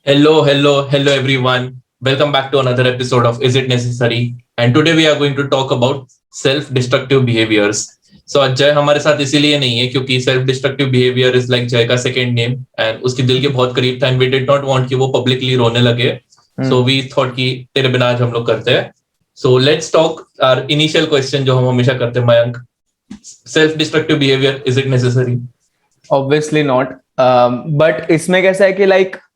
Hello everyone. Welcome back to another episode of Is It Necessary? And today we are going to talk about self-destructive behaviors. So आज जय हमारे साथ इसीलिए नहीं है क्योंकि self destructive behaviour is like जय का सेकंड नेम एंड उसके दिल के बहुत करीब था and we did not want कि वो पब्लिकली रोने लगे. सो वी थॉट कि तेरे बिना आज हम लोग करते हैं. So let's talk our initial question जो हम हमेशा करते हैं Mayank. Self destructive behaviour is it necessary? Obviously not. But इसमें कैसा है कि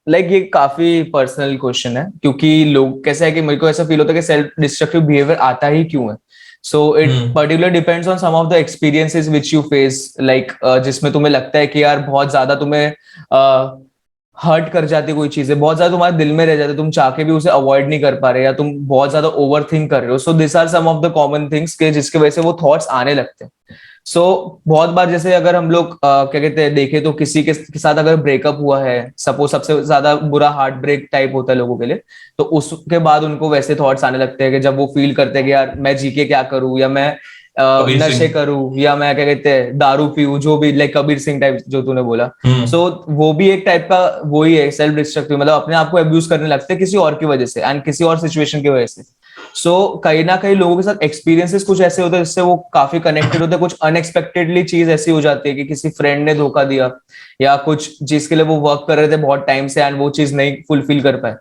लाइक ये काफी पर्सनल क्वेश्चन है क्योंकि लोग कैसा है कि मेरे को ऐसा फील होता है कि सेल्फ डिस्ट्रक्टिव बिहेवियर आता ही क्यों है. So it particular depends on some of the experiences which you face like जिसमें तुम्हें लगता है कि यार बहुत ज्यादा तुम्हें हर्ट कर जाती है कोई चीजें, बहुत ज्यादा तुम्हारे दिल में रह जाते, तुम चाह के भी उसे अवॉइड नहीं कर पा रहे या तुम बहुत ज्यादा ओवर थिंक कर रहे हो. So this are some of the common things के जिसकी वजह से वो थॉट्स आने लगते हैं. सो बहुत बार जैसे अगर हम लोग क्या कहते हैं देखें तो किसी के साथ अगर ब्रेकअप हुआ है, सपोज सबसे ज्यादा बुरा हार्ट ब्रेक टाइप होता है लोगों के लिए, तो उसके बाद उनको वैसे थॉट्स आने लगते हैं कि जब वो फील करते हैं कि यार मैं जी के क्या करूं, या मैं नशे करूं, या मैं क्या कहते हैं दारू पीऊं, जो भी लाइक कबीर सिंह टाइप जो तूने बोला. सो वो भी एक टाइप का वही है सेल्फ डिस्ट्रक्टिव, मतलब अपने आप को अब्यूज करने लगते हैं किसी और की वजह से एंड किसी और सिचुएशन की वजह से. सो कहीं ना कहीं लोगों के साथ एक्सपीरियंसेस कुछ ऐसे होते हैं जिससे वो काफी कनेक्टेड होते हैं. कुछ अनएक्सपेक्टेडली चीज ऐसी हो जाती है कि किसी फ्रेंड ने धोखा दिया या कुछ जिसके लिए वो वर्क कर रहे थे बहुत टाइम से एंड वो चीज नहीं फुलफिल कर पाए.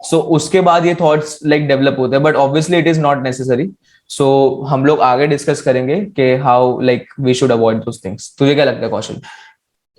सो उसके बाद ये थॉट्स लाइक डेवलप होते हैं, but obviously it is not necessary. So हम लोग आगे डिस्कस करेंगे कि how like we should avoid those things. तुझे क्या लगता है कौशल?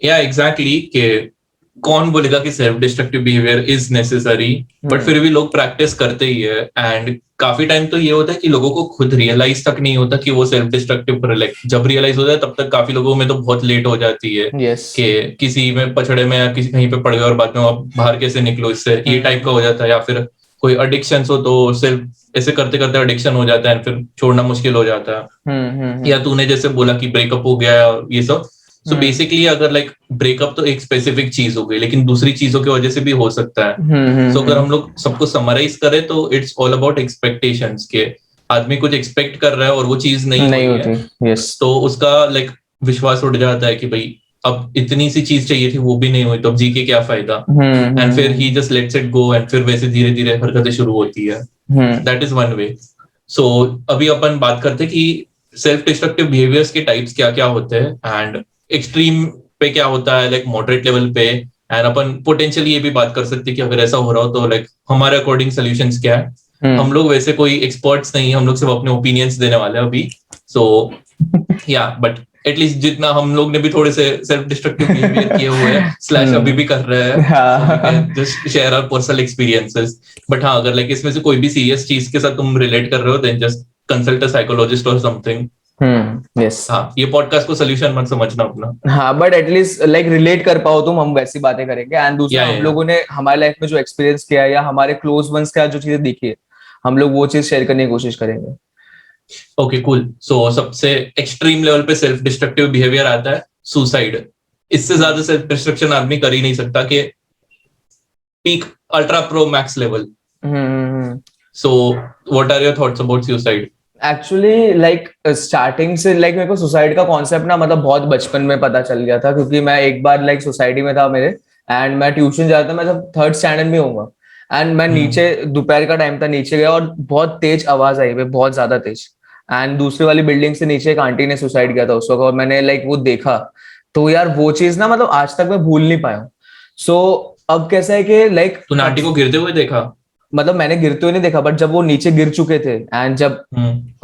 या एग्जैक्टली कि कौन बोलेगा कि self destructive behaviour is necessary, but फिर भी लोग प्रैक्टिस करते ही है. एंड काफी टाइम तो ये होता है कि लोगों को खुद रियलाइज तक नहीं होता कि वो सेल्फ डिस्ट्रक्टिव कर, लाइक जब रियलाइज होता है तब तक काफी लोगों में तो बहुत लेट हो जाती है. कि किसी में पछड़े में या किसी कहीं पे पड़ गए और बाद में आप बाहर कैसे निकलो इससे, ये टाइप का हो जाता है. या फिर कोई एडिक्शन हो तो सेल्फ ऐसे करते करते एडिक्शन हो जाता है, फिर छोड़ना मुश्किल हो जाता है. या तूने जैसे बोला कि ब्रेकअप हो गया ये सब. सो बेसिकली अगर लाइक ब्रेकअप तो एक स्पेसिफिक चीज हो गई, लेकिन दूसरी चीजों की वजह से भी हो सकता है. सो अगर हम लोग सबको समराइज करें तो इट्स ऑल अबाउट एक्सपेक्टेशंस के आदमी कुछ एक्सपेक्ट कर रहा है और वो चीज नहीं होती है. तो उसका लाइक विश्वास उठ जाता है कि भाई अब इतनी सी चीज चाहिए थी वो भी नहीं हुई तो अब जी के क्या फायदा. एंड फिर ही just let's it go and फिर वैसे धीरे धीरे हरकतें शुरू होती है. That is one way. So अभी अपन बात करते हैं कि सेल्फ डिस्ट्रक्टिव बिहेवियर्स के टाइप्स क्या क्या होते हैं एंड एक्सट्रीम पे क्या होता है, लाइक मॉडरेट लेवल पे. एंड अपन पोटेंशियली ये भी बात कर सकते हैं कि अगर ऐसा हो रहा हो तो लाइक हमारे अकॉर्डिंग सोल्यूशंस क्या है. हम लोग वैसे कोई एक्सपर्ट्स नहीं, हम लोग सिर्फ अपने ओपिनियंस देने वाले हैं अभी. सो या बट एटलीस्ट जितना हम लोग ने भी थोड़े से सेल्फ डिस्ट्रक्टिव बिहेवियर किए हुए हैं स्लैश अभी भी कर रहे हैं, just share our personal experiences. But हाँ, अगर लाइक इसमें से कोई भी सीरियस चीज के साथ तुम रिलेट कर रहे हो then just consult a psychologist और समथिंग. यस. हाँ, ये पॉडकास्ट को सोल्यूशन मत समझना अपना. हाँ, बट एटलीस्ट लाइक रिलेट कर पाओ तुम, हम वैसी बातें करेंगे. एंड दूसरा हम लोगों ने हमारे लाइफ में जो एक्सपीरियंस किया है या हमारे क्लोज वंस का जो चीजें देखी है हम लोग वो चीज शेयर करने की कोशिश करेंगे. Okay cool. सो सबसे एक्सट्रीम लेवल पे सेल्फ डिस्ट्रक्टिव बिहेवियर आता है सुसाइड. इससे ज्यादा सेल्फ डिस्ट्रक्शन आदमी कर ही नहीं सकता कि peak ultra pro max level. So what are your thoughts about suicide? Actually like starting से लाइक मेरे को सुसाइड का कॉन्सेप्ट ना मतलब बहुत बचपन में पता चल गया था क्योंकि मैं एक बार लाइक सोसाइटी में था मेरे एंड मैं ट्यूशन जाता था. मैं जब थर्ड स्टैंडर्ड में होऊंगा एंड मैं नीचे दोपहर का टाइम था, नीचे गया और बहुत तेज आवाज आई, बहुत ज्यादा तेज. एंड दूसरी वाली बिल्डिंग से नीचे एक आंटी ने सुसाइड किया था उस वक्त और मैंने लाइक वो देखा. तो यार वो चीज ना मतलब आज तक मैं भूल नहीं पाया. सो अब कैसा है कि लाइक तूने आंटी को गिरते हुए देखा? मतलब मैंने गिरते हुए नहीं देखा, बट जब वो नीचे गिर चुके थे एंड जब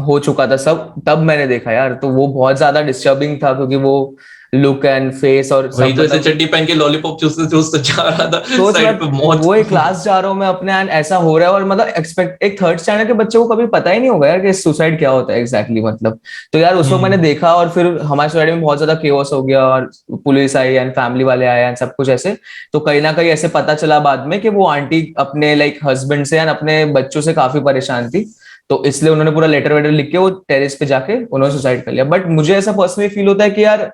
हो चुका था सब तब मैंने देखा यार. तो वो बहुत ज्यादा डिस्टर्बिंग था क्योंकि वो लुक एंड फेस और वही तो ऐसे चड्डी पहन के लॉलीपॉप चूसते चूसते जा रहा था साइड पे मौत. वो एक क्लास जा रहा हूँ मैं अपने एंड ऐसा हो रहा है और मतलब एक्सपेक्ट एक थर्ड स्टैंडर्ड के बच्चे को कभी पता ही नहीं होगा यार कि सुसाइड क्या होता है एग्जैक्टली मतलब. तो यार उस वक्त मैंने देखा और फिर हमारे सोसाइटी में बहुत ज्यादा केओस हो गया और पुलिस आई एंड फैमिली वाले आए एंड सब कुछ ऐसे. तो कहीं ना कहीं ऐसे पता चला बाद में कि वो आंटी अपने लाइक हस्बैंड से एंड अपने बच्चों से काफी परेशान थी. तो इसलिए उन्होंने पूरा लेटर वेटर लिख के वो टेरेस पे जाके उन्होंने सुसाइड कर लिया. बट मुझे ऐसा पर्सनली फील होता है कि यार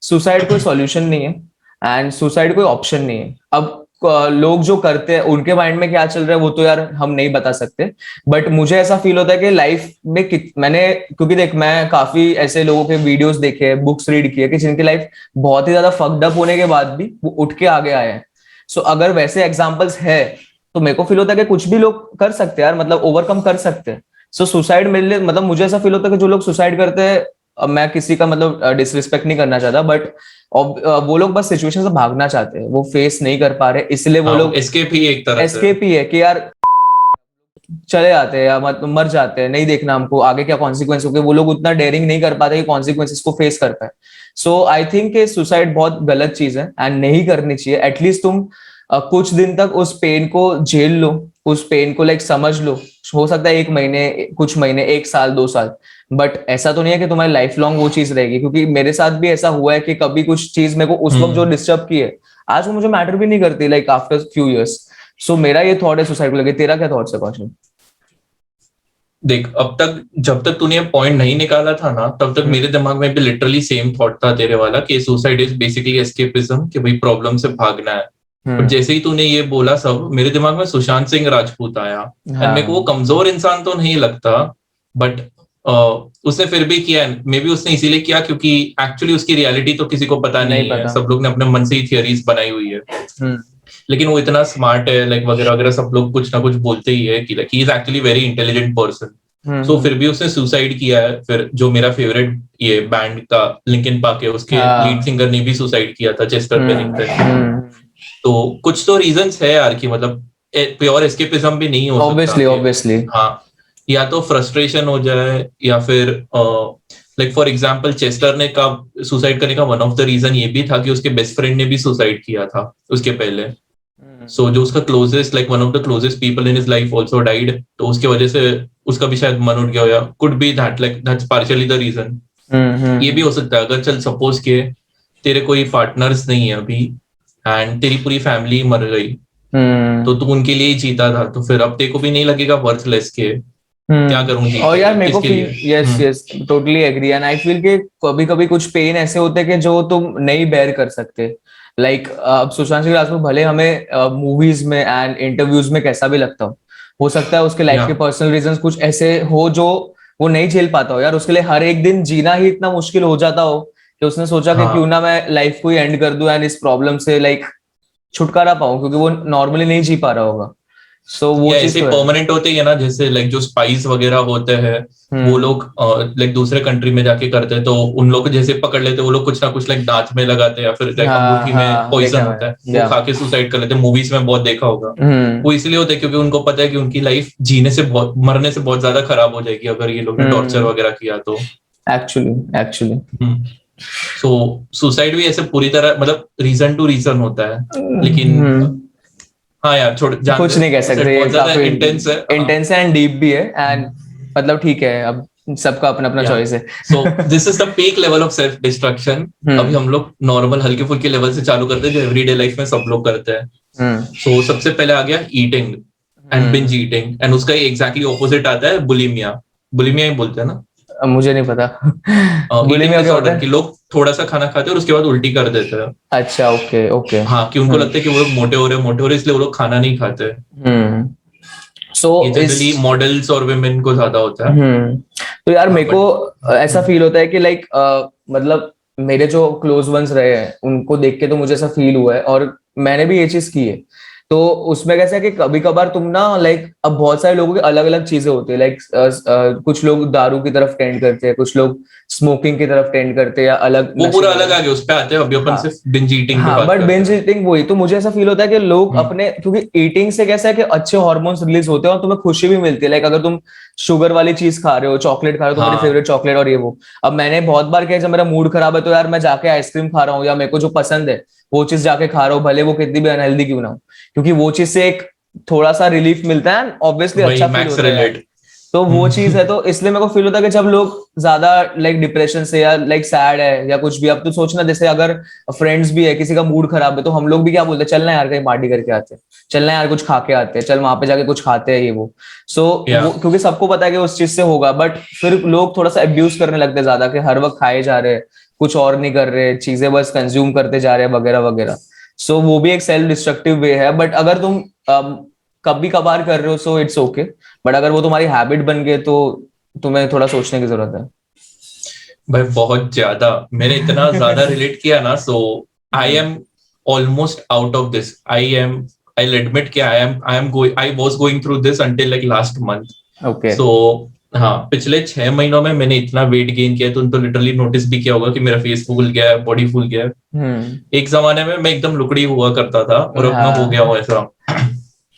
सुसाइड कोई सॉल्यूशन नहीं है एंड सुसाइड कोई ऑप्शन नहीं है. अब लोग जो करते हैं उनके माइंड में क्या चल रहा है वो तो यार हम नहीं बता सकते. बट मुझे ऐसा फील होता है कि लाइफ में मैंने क्योंकि देख मैं काफी ऐसे लोगों के वीडियोस देखे हैं, बुक्स रीड किए कि जिनकी लाइफ बहुत ही ज्यादा फक्ड अप होने के बाद भी वो उठ के आगे आए हैं. सो अगर वैसे एग्जाम्पल्स है तो मेरे को फील होता है कि कुछ भी लोग कर सकते हैं यार, मतलब ओवरकम कर सकते हैं। सो सुसाइड मेरे लिए, मतलब मुझे ऐसा फील होता है कि जो लोग सुसाइड करते हैं, अब मैं किसी का मतलब डिसरिस्पेक्ट नहीं करना चाहता, बट वो लोग बस सिचुएशन से भागना चाहते हैं, वो फेस नहीं कर पा रहे, इसलिए वो हाँ, लोग एस्केप ही एक तरह से। एस्केप ही है कि यार चले जाते हैं या मर जाते हैं, नहीं देखना हमको आगे क्या कॉन्सिक्वेंस होंगे, वो लोग उतना डेयरिंग नहीं कर पाते कि कॉन्सिक्वेंसेस को फेस कर पाए। सो आई थिंक सुसाइड बहुत गलत चीज है एंड नहीं करनी चाहिए। एटलीस्ट तुम कुछ दिन तक उस पेन को झेल लो, उस पेन को लाइक समझ लो, हो सकता है 1 महीने, कुछ महीने, 1 साल, 2 साल, बट ऐसा तो नहीं है कि तुम्हारी लाइफ लॉन्ग वो चीज रहेगी। क्योंकि मेरे साथ भी ऐसा हुआ है कि कभी कुछ चीज मेरे को उस वक्त जो डिस्टर्ब की है, आज वो मुझे मैटर भी नहीं करती, लाइक आफ्टर फ्यू इयर्स। सो मेरा ये थॉट है सुसाइड को लेके। तेरा क्या थॉट्स है कौशल? देख, अब तक जब तक तूने पॉइंट नहीं निकाला था ना, तब तक मेरे दिमाग में भी लिटरली सेम थॉट था तेरे वाला, कि सुसाइड इज बेसिकली एस्केपिज्म, कि भाई प्रॉब्लम से भागना है। बट जैसे ही तूने ये बोला सब, मेरे दिमाग में सुशांत सिंह राजपूत आया। एंड मेरे को वो कमजोर इंसान तो नहीं लगता, बट उसने फिर भी किया। मे बी उसने इसीलिए किया क्योंकि एक्चुअली उसकी रियलिटी तो किसी को पता नहीं है, सब लोग ने अपने मन से ही थियरीज बनाई हुई है। लेकिन वो इतना स्मार्ट है, लाइक वगैरह वगैरह, सब लोग कुछ ना कुछ बोलते ही है कि like he is actually very intelligent person. So फिर भी उसने सुसाइड किया है। फिर जो मेरा फेवरेट ये बैंड का लिंकिन पार्क है, उसके लीड सिंगर ने भी सुसाइड किया था, चेस्टर बेनिंगटन। तो कुछ तो रीजंस है यार, कि मतलब प्योर एस्केपिज्म भी नहीं हो सकता। ऑब्वियसली हाँ, या तो फ्रस्ट्रेशन हो जाए, या फिर लाइक फॉर एग्जांपल चेस्टर ने का सुसाइड करने का वन ऑफ द रीजन ये भी था कि उसके बेस्ट फ्रेंड ने भी सुसाइड किया था उसके पहले। सो जो उसका closest, like one of the closest people in his life also died, तो उसके वजह से उसका भी शायद मन उठ गया हो, या could be that, like that's partially the reason. ये भी हो सकता है, अगर चल सपोज के तेरे कोई पार्टनर्स नहीं है अभी, एंड तेरी पूरी फैमिली मर गई, तो तू उनके लिए ही जीता था, तो फिर अब तेरे को भी नहीं लगेगा वर्थलेस के क्या करूं जी और यार मेरे को किसके फील, लिए। Yes yes, totally agree. And I feel कि कभी कभी कुछ पेन ऐसे होते हैं कि जो तुम नहीं बेयर कर सकते। लाइक अब सुशांत सिंह राजपूत भले हमें मूवीज में एंड इंटरव्यूज में कैसा भी लगता हो सकता है उसके लाइफ के पर्सनल रीजंस कुछ ऐसे हो जो वो नहीं झेल पाता हो यार, उसके लिए हर एक दिन जीना ही इतना मुश्किल हो जाता हो कि उसने सोचा कि क्यों ना मैं लाइफ को ही एंड कर दूं एंड इस प्रॉब्लम से लाइक छुटकारा पाऊं, क्योंकि वो नॉर्मली नहीं जी पा रहा होगा। सो वो चीज ऐसे तो है। परमानेंट होते हैं ना, जैसे लाइक जो स्पाइस वगैरह होते हैं, वो लोग लाइक दूसरे कंट्री में जाके करते हैं, तो उन लोग जैसे पकड़ लेते हैं, वो लोग कुछ ना कुछ लाइक दांत में लगाते हैं, या फिर लाइक अंगूठी में पॉइजन होता है, वो खा के सुसाइड कर लेते हैं। मूवीज में बहुत देखा होगा। वो इसलिए होता है क्योंकि उनको पता है कि उनकी लाइफ जीने से बहुत, मरने से बहुत ज्यादा खराब हो जाएगी अगर ये लोग ने टॉर्चर वगैरह किया तो। एक्चुअली सो सुसाइड भी ऐसे पूरी तरह, मतलब रीजन टू रीजन होता है, लेकिन हाँ यार छोड़, कुछ नहीं कह सकते, बहुत ज्यादा काफी इंटेंस है। इंटेंस है एंड डीप भी है। एंड मतलब ठीक है, अब सबका अपना अपना चॉइस है। So this is the peak level of self destruction. अभी हम लोग नॉर्मल हल्के फुल्के लेवल से चालू करते हैं, जो एवरीडे लाइफ में सब लोग करते हैं। सो सबसे पहले आ गया eating and binge eating, and उसका एग्जैक्टली ऑपोजिट आता है बुलिमिया। बुलिमिया ही बोलते हैं ना? मुझे नहीं पता। ईटिंग डिसऑर्डर, कि लोग थोड़ा सा खाना खाते हैं और उसके बाद उल्टी कर देते हैं। अच्छा, ओके ओके। हाँ, कि उनको लगता है कि वो लोग मोटे हो रहे, इसलिए वो लोग खाना नहीं खाते। सो ये जनरली मॉडल्स और वुमेन को ज्यादा होता है। तो यार मेरे को ऐसा फील होता है कि लाइक मतलब मेरे जो क्लोज वंस रहे हैं उनको देख के तो मुझे ऐसा फील हुआ है, और मैंने भी ये चीज की है। तो उसमें कैसा है कि कभी कभार तुम ना लाइक, अब बहुत सारे लोगों की अलग अलग चीजें होती है। लाइक कुछ लोग दारू की तरफ टेंड करते हैं, कुछ लोग स्मोकिंग की तरफ टेंड करते हैं, या अलग वो पूरा अलग आ गया, उस पे आते हैं। अभी अपन सिर्फ बिंज ईटिंग पे बात बट करते बिंज हैं। ईटिंग वही तो मुझे ऐसा फील होता है कि लोग अपने, क्योंकि ईटिंग से कैसा है कि अच्छे हार्मोन्स रिलीज होते हैं और तुम्हें खुशी भी मिलती है। लाइक अगर तुम शुगर वाली चीज खा रहे हो, चॉकलेट खा रहे हो, तुम्हारी फेवरेट चॉकलेट और ये वो। अब मैंने बहुत बार किया, जब मेरा मूड खराब है तो यार मैं जाके आइसक्रीम खा रहा हूँ, या मेरे को जो पसंद है वो चीज जाके खा रहा हूँ, भले वो कितनी भी अनहेल्दी क्यों ना हो, क्योंकि वो चीज से एक थोड़ा सा रिलीफ मिलता है, ऑब्वियसली अच्छा फील होता है यार। तो वो चीज है, तो इसलिए मेरे को फील होता है कि जब लोग ज्यादा लाइक डिप्रेशन से या लाइक सैड है या कुछ भी, अब तो सोचना जैसे अगर फ्रेंड्स भी है, किसी का मूड खराब है, तो हम लोग भी क्या बोलते हैं, चलना यार कहीं पार्टी करके आते हैं, चलना यार कुछ खा के आते हैं, चल वहां पे जाके कुछ खाते हैं ये वो। सो वो क्योंकि सबको पता है कि उस चीज से होगा, बट फिर लोग थोड़ा सा अब्यूज करने लगते हैं ज्यादा, कि हर वक्त खाए जा रहे हैं, कुछ और नहीं कर रहे, चीजें बस कंज्यूम करते जा रहे हैं वगैरह वगैरह। सो वो भी एक सेल्फ डिस्ट्रक्टिव वे है। बट अगर तुम कभी कभार कर रहे हो सो इट्स ओके, बट अगर वो तुम्हारी हैबिट बन गई तो तुम्हें थोड़ा सोचने की जरूरत है। भाई बहुत ज्यादा, मैंने इतना ज्यादा रिलेट किया ना। So I am almost out of this. I'll admit कि I was going through this until like last month. Okay. So हाँ, पिछले 6 महीनों में मैंने इतना वेट गेन किया है, तो लिटरली नोटिस भी किया होगा कि मेरा फेस फूल गया है, बॉडी फूल गया है। एक जमाने में मैं एकदम लुकड़ी हुआ करता था और अब मैं हो गया हूँ ऐसा।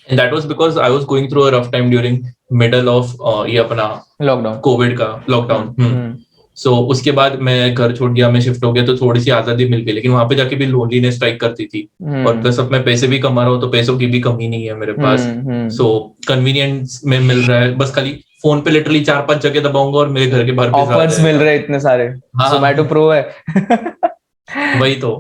And that was because I was going through a rough time during middle of ये अपना लॉकडाउन, कोविड का लॉकडाउन। सो उसके बाद मैं घर छोड़ गया, मैं शिफ्ट हो गया, तो थोड़ी सी आजादी मिल गई, लेकिन वहां पे जाके भी लोनलीनेस स्ट्राइक करती थी। और प्लस अब मैं पैसे भी कमा रहा हूँ, तो पैसों की भी कमी नहीं है मेरे पास। सो कन्वीनियंस में मिल रहा है, बस खाली फोन पे लिटरली 4-5 जगह दबाऊंगा और मेरे घर के बाहर ऑफर्स मिल रहे इतने सारे। Zomato Pro है। वही तो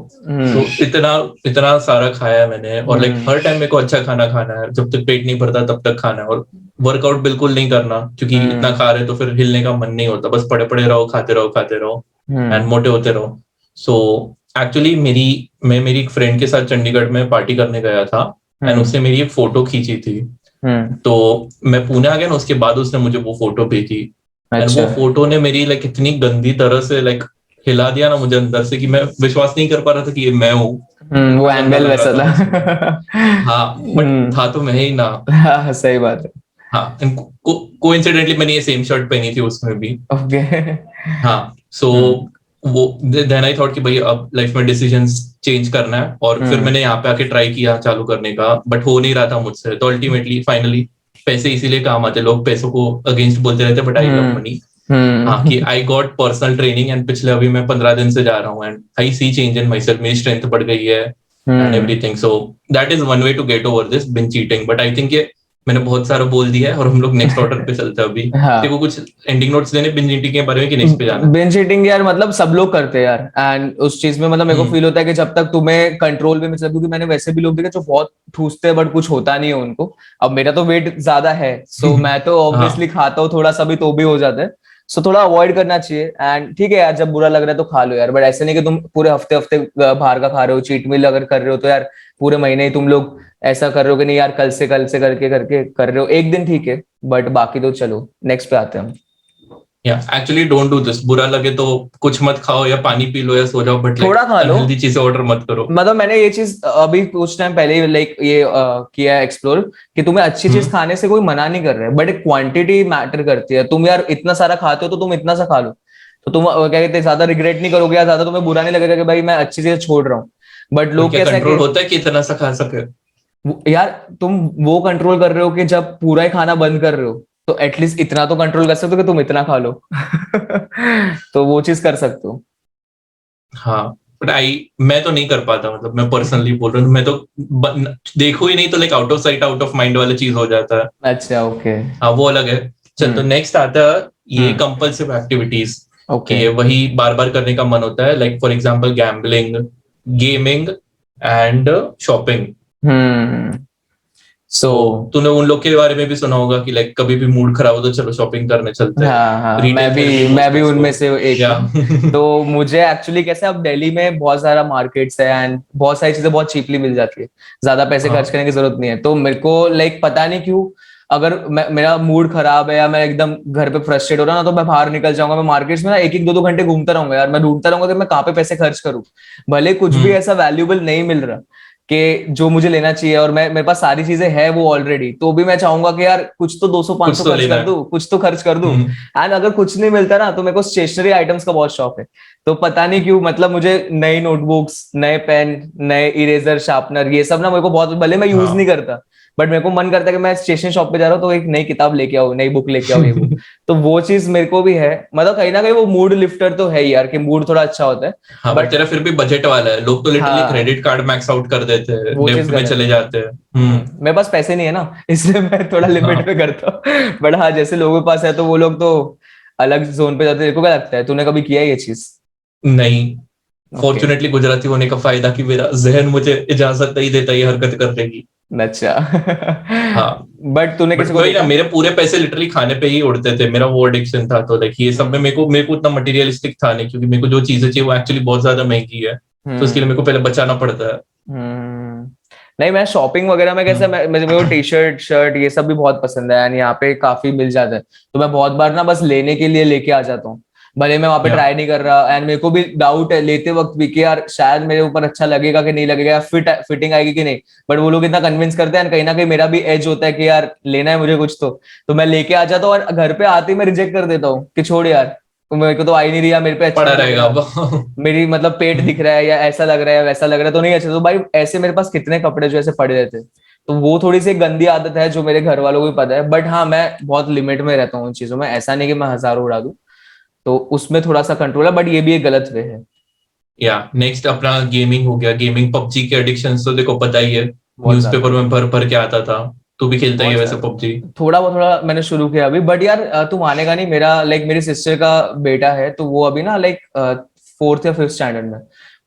इतना सारा खाया है मैंने, और लाइक हर टाइम मेरे को अच्छा खाना खाना है, जब तक पेट नहीं भरता तब तक खाना है, और वर्कआउट बिल्कुल नहीं करना, क्योंकि इतना खा रहे तो फिर हिलने का मन नहीं होता, बस पड़े पड़े रहो, खाते रहो एंड मोटे होते रहो। सो एक्चुअली मैं मेरी एक फ्रेंड के साथ चंडीगढ़ में पार्टी करने गया था, एंड उसने मेरी एक फोटो खींची थी। तो मैं पुणे आ गया ना, उसके बाद उसने मुझे वो फोटो भेजी। एंड वो फोटो ने मेरी लाइक इतनी गंदी तरह से लाइक हिला दिया ना मुझे अंदर से, कि मैं विश्वास नहीं कर पा रहा था कि ये मैं हूँ। वो एंगल वैसा था। हाँ, बट था तो मैं ही ना। हाँ, सही बात है। हाँ, कोइंसिडेंटली मैंने ये सेम शर्ट पहनी थी उसमें भी। ओके। हाँ, सो वो देन आई थॉट कि भाई अब लाइफ में डिसीजंस चेंज करना है, और फिर मैंने यहाँ पे आके ट्राई किया चालू करने का, बट हो नहीं रहा था मुझसे। तो अल्टीमेटली फाइनली पैसे इसीलिए काम आते, लोग पैसों को अगेंस्ट बोलते रहते, बट आई लव मनी। हाँ, कि I got personal training, and पिछले अभी मैं 15 दिन से जा रहा हूँ, and I see change in my सेल्फ, मेरी स्ट्रेंथ बढ़ गई है and everything. So that is one way to get over this binge eating. But I think ये मैंने बहुत सारा बोल दिया है, और हम लोग नेक्स्ट ऑर्डर पे चलते हैं अभी। देखो कुछ एंडिंग नोट्स देने बिंज ईटिंग के बारे में, कि नेक्स्ट पे जाना? बिंज ईटिंग यार मतलब सब लोग करते हैं यार, एंड उस चीज में मतलब मेरे को फील होता है कि जब तक तुम्हें कंट्रोल में, मतलब क्योंकि मैंने वैसे भी लोग देखे जो बहुत ठूसते हैं बट कुछ होता नहीं है उनको। अब मेरा तो वेट ज्यादा है, सो मैं तो ऑब्वियसली खाता हूँ थोड़ा सा भी तो भी हो जाता है। सो थोड़ा अवॉइड करना चाहिए, एंड ठीक है यार, जब बुरा लग रहा है तो खा लो यार, बट ऐसे नहीं कि तुम पूरे हफ्ते हफ्ते बाहर का खा रहे हो। चीट मील अगर कर रहे हो तो यार पूरे महीने ही तुम लोग ऐसा कर रहे हो कि नहीं यार कल से करके करके कर रहे हो, एक दिन ठीक है, बट बाकी तो चलो नेक्स्ट पे आते हैं हम। Actually don't do this. बुरा लगे तो कुछ मत खाओ, या पानी पी लो, या सो जाओ, बट थोड़ा खा लो, अनहेल्दी चीजें ऑर्डर मत करो। मतलब मैंने ये चीज अभी कुछ टाइम पहले ही लाइक ये किया है एक्सप्लोर, कि तुम्हें अच्छी चीज खाने से कोई मना नहीं कर रहा है, बट एक क्वांटिटी मैटर करती है। तुम यार इतना सारा खाते हो तो तुम इतना सा खा लो, तो तुम क्या कहते हैं ज्यादा रिग्रेट नहीं करोगे, या ज्यादा तुम्हें बुरा नहीं लगेगा कि भाई मैं अच्छी चीज छोड़ रहा हूँ। बट लोग क्या कैसा कंट्रोल होता है कि इतना सा खा सके? यार तुम वो कंट्रोल कर रहे हो कि जब पूरा ही खाना बंद कर रहे हो तो एटलीस्ट इतना तो कंट्रोल कर सकते हो कि तुम इतना खा लो। तो वो चीज कर सकते हो। हाँ, बट मैं तो नहीं कर पाता, मतलब मैं पर्सनली बोल रहा हूँ, मैं तो देखो ही नहीं तो like out of sight out of mind वाला चीज हो जाता है। अच्छा, ओके। हाँ, वो अलग है। चल, तो नेक्स्ट आता है ये कंपल्सिव एक्टिविटीज। ओके। वही बार बार करने का मन होता है, like for example gambling, gaming and shopping. So तूने उन लोग के बारे में भी सुना होगा कि लाइक कभी भी मूड खराब हो तो चलो शॉपिंग करने चलते हैं। हाँ, मैं भी उनमें से एक हूँ। तो मुझे एक्चुअली कैसे, अब दिल्ली में बहुत सारा मार्केट्स है एंड बहुत सारी चीजें बहुत चीपली मिल जाती है, ज्यादा पैसे खर्च करने की जरूरत नहीं है। तो मेरे को लाइक पता नहीं क्यों, अगर मेरा मूड खराब है या मैं एकदम घर पे फ्रस्ट्रेट हो रहा ना, तो मैं बाहर निकल जाऊंगा, मैं मार्केट्स में ना 1-1 2-2 घंटे घूमता रहूंगा यार। मैं ढूंढता रहूंगा कि मैं कहाँ पे पैसे खर्च करूँ, भले कुछ भी ऐसा वैल्यूएबल नहीं मिल रहा कि जो मुझे लेना चाहिए, और मेरे पास सारी चीजें है वो ऑलरेडी, तो भी मैं चाहूंगा कि यार कुछ तो 200-500 खर्च कर दूं, कुछ तो खर्च कर दूं। एंड अगर कुछ नहीं मिलता ना, तो मेरे को स्टेशनरी आइटम्स का बहुत शौक है। तो पता नहीं क्यों, मतलब मुझे नई नोटबुक्स, नए पेन, नए इरेजर, शार्पनर, ये सब ना मेरे को बहुत, भले मैं यूज नहीं करता, बट मेरे को मन करता है कि मैं स्टेशनरी शॉप पे जा रहा हूँ तो एक नई किताब लेके आओ, नई बुक लेके आओ, ये वो। तो वो चीज मेरे को भी है, मतलब कहीं ना कहीं वो मूड लिफ्टर तो है ही यार, कि मूड थोड़ा अच्छा होता है। हाँ, बट तेरा फिर भी बजट वाला है, लोग तो literally credit card max out कर देते हैं, डेब्ट में चले जाते हैं। मेरे पास पैसे नहीं है ना, इसलिए मैं थोड़ा लिमिट में करता हूँ। बट हाँ, जैसे लोगों के पास है तो वो लोग तो अलग जोन पे जाते हैं। देखो क्या लगता है, तूने कभी किया है ये चीज? नहीं, फॉर्चुनेटली गुजराती होने का फायदा कि मेरा जहन मुझे इजाजत नहीं देता ये हरकत करने की। अच्छा। हाँ, बट तूने किसी को देखा? मेरे पूरे पैसे लिटरली खाने पे ही उड़ते थे, मेरा वो एडिक्शन था। तो लाइक ये सब में मेरे को उतना मटेरियलिस्टिक था नहीं, क्योंकि मेरे को जो चीजें चाहिए वो एक्चुअली बहुत ज्यादा महंगी है, तो उसके लिए मेरे को पहले बचाना पड़ता है। नहीं, मैं शॉपिंग वगैरह में कैसे, मेरे को टी शर्ट, शर्ट ये सब भी बहुत पसंद है, एंड यहाँ पे काफी मिल जाता है, तो मैं बहुत बार ना बस लेने के लिए लेके आ जाता हूँ। भले मैं वहां पे Yeah. ट्राई नहीं कर रहा, एंड मेरे को भी डाउट है लेते वक्त भी कि यार शायद मेरे ऊपर अच्छा लगेगा कि नहीं लगेगा, फिटिंग आएगी कि नहीं, बट वो लोग इतना कन्विंस करते हैं, कहीं ना कहीं मेरा भी एज होता है कि यार लेना है मुझे कुछ तो मैं लेके आ जाता हूँ, और घर पे आते ही मैं रिजेक्ट कर देता हूँ कि छोड़ यार, मेरे को तो आ ही नहीं रही, मेरे पे अच्छा पड़ा नहीं लग रहेगा रहा, अब। मेरी मतलब पेट दिख रहा है या ऐसा लग रहा है वैसा लग रहा है तो नहीं अच्छा, तो भाई ऐसे मेरे पास कितने कपड़े जो ऐसे पड़े रहते हैं, तो वो थोड़ी सी एक गंदी आदत है जो मेरे घर वालों को भी पता है, बट हाँ मैं बहुत लिमिट में रहता हूँ उन चीजों में, ऐसा नहीं कि मैं हजारों उड़ा दूं, तो उसमें थोड़ा सा कंट्रोल है, बट ये भी एक गलत वे है। या नेक्स्ट अपना गेमिंग हो गया। गेमिंग पबजी के एडिक्शन तो देखो पता ही है, बहुत ज्यादा, न्यूज़पेपर में भर भर के आता था। तू भी खेलता ही है बहुत वैसे ज्यादा। पबजी? थोड़ा मैंने शुरू किया अभी, बट यार तू मानेगा नहीं, मेरा लाइक मेरी सिस्टर का बेटा है, तो वो अभी ना लाइक 4th या 5th स्टैंडर्ड में,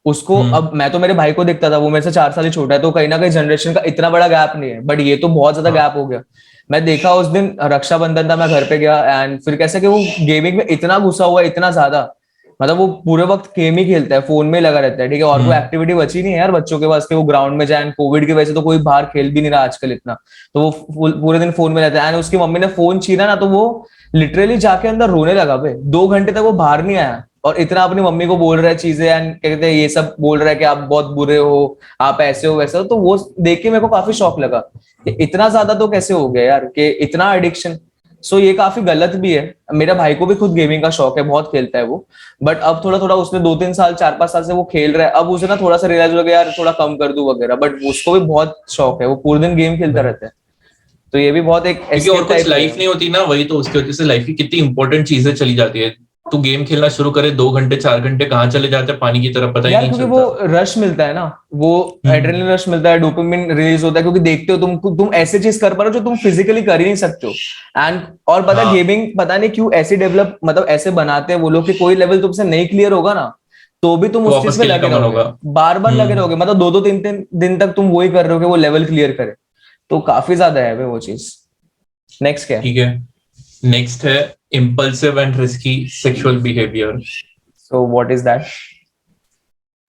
उसको हम्म। अब मैं तो मेरे भाई को दिखता था, वो मेरे से 4 साल ही छोटा है, तो कहीं ना कहीं जनरेशन का इतना बड़ा गैप नहीं है, बट ये तो बहुत ज्यादा हाँ। गैप हो गया। मैं देखा उस दिन रक्षाबंधन था, मैं घर पे गया, एंड फिर कैसे कि वो गेमिंग में इतना घुसा हुआ है, इतना ज्यादा, मतलब वो पूरे वक्त गेम ही खेलता है, फोन में ही लगा रहता है, ठीक है, और कोई हम्म। एक्टिविटी बची नहीं है यार बच्चों के पास कि वो ग्राउंड में जाए, कोविड की वजह से तो कोई बाहर खेल भी नहीं रहा आजकल इतना, तो वो पूरे दिन फोन में रहता है, एंड उसकी मम्मी ने फोन छीना ना, तो वो लिटरली जाके अंदर रोने लगा बे, 2 घंटे तक वो बाहर नहीं आया, और इतना अपनी मम्मी को बोल रहा है चीजें, एंड कहते हैं ये सब बोल रहा है कि आप बहुत बुरे हो, आप ऐसे हो वैसे हो, तो वो देख के मेरे को काफी शौक लगा कि इतना ज्यादा तो कैसे हो गया यार, कि इतना एडिक्शन। सो ये काफी गलत भी है। मेरा भाई को भी खुद गेमिंग का शौक है, बहुत खेलता है वो, बट अब थोड़ा थोड़ा उसने 2-3 साल 4-5 साल से वो खेल रहा है, अब उसे ना थोड़ा सा रियलाइज हो गया यार थोड़ा कम कर दूं वगैरह, बट उसको भी बहुत शौक है, वो पूरे दिन गेम खेलता भाई, रहता है, तो ये भी बहुत एक क्योंकि और एस्केप कुछ टाइप है। लाइफ नहीं होती ना, वही तो उसकी वजह से लाइफ की कितनी इंपॉर्टेंट चीजें चली जाती है। तू गेम खेलना शुरू करे, 2 घंटे 4 घंटे कहाँ चले जाते हैं पानी की तरफ पता ही यार नहीं क्योंकि वो चलता। रश मिलता है ना, वो हम्म। एड्रेनलिन रश मिलता है, डोपामिन रिलीज होता है, क्योंकि देखते हो तुम ऐसे चीज कर पा रहे हो जो तुम फिजिकली कर ही नहीं सकते हो, एंड और पता है हाँ, गेमिंग पता नहीं क्यों ऐसे डेवलप, मतलब ऐसे बनाते हैं वो लोग कि कोई लेवल तुमसे नहीं क्लियर होगा ना, तो भी तुम तो उस चीज वापस पे खेलने लगे का मन रहोगे, होगा। बार बार लगे हम्म। रहोगे, मतलब 2-2 3-3 दिन तक तुम वही कर रहे हो कि वो लेवल क्लियर करे, तो काफी ज्यादा है वो चीज। नेक्स्ट क्या है? ठीक है, नेक्स्ट है impulsive and risky sexual behaviour. So what is that?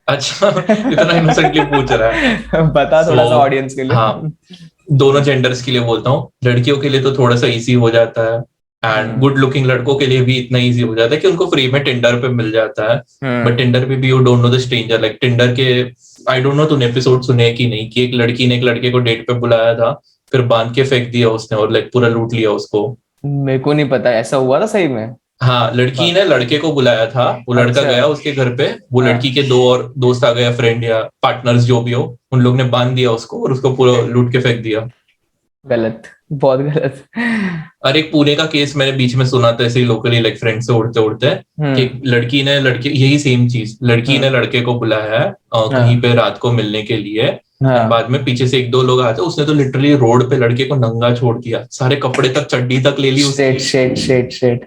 अच्छा, इतना इनोसेंटली पूछ रहा है। बता सो थोड़ा सा ऑडियंस के हाँ, लिए। दोनों जेंडर्स के लिए बोलता हूँ। लड़कियों के लिए तो थोड़ा सा इजी हो जाता है, एंड हम्म गुड लुकिंग लड़कों के लिए भी इतना इजी हो जाता है कि उनको फ्री में टिंडर पे मिल जाता है। बट हम्म टिंडर पे भी you don't know the stranger, like Tinder के, आई डोंट नो तूने एपिसोड सुने कि नहीं, कि एक लड़की ने एक लड़के को डेट पे बुलाया था, फिर बांध के फेंक दिया उसने और लाइक पूरा लूट लिया उसको। मेरे को नहीं पता ऐसा हुआ था सही में। हाँ, लड़की ने लड़के को बुलाया था, वो लड़का अच्छा। गया उसके घर पे, वो लड़की हाँ। के दो और दोस्त आ गया, फ्रेंड या पार्टनर्स जो भी हो, उन लोग ने बांध दिया उसको और उसको पूरा लूट के फेंक दिया। गलत, बहुत गलत। अरे एक पुणे का केस मैंने बीच में सुना था ऐसे ही लोकली, लाइक फ्रेंड से उड़ते उड़ते, कि हम्म एक लड़की ने लड़के, यही सेम चीज, लड़की ने हम्म। लड़के को बुलाया है कहीं हाँ पे रात को मिलने के लिए, एंड हाँ। बाद में पीछे से एक दो लोग आते, उसने तो लिटरली रोड पे लड़के को नंगा छोड़ दिया, सारे कपड़े तक चड्डी तक ले ली शेट उसकी। शेट शेट शेट।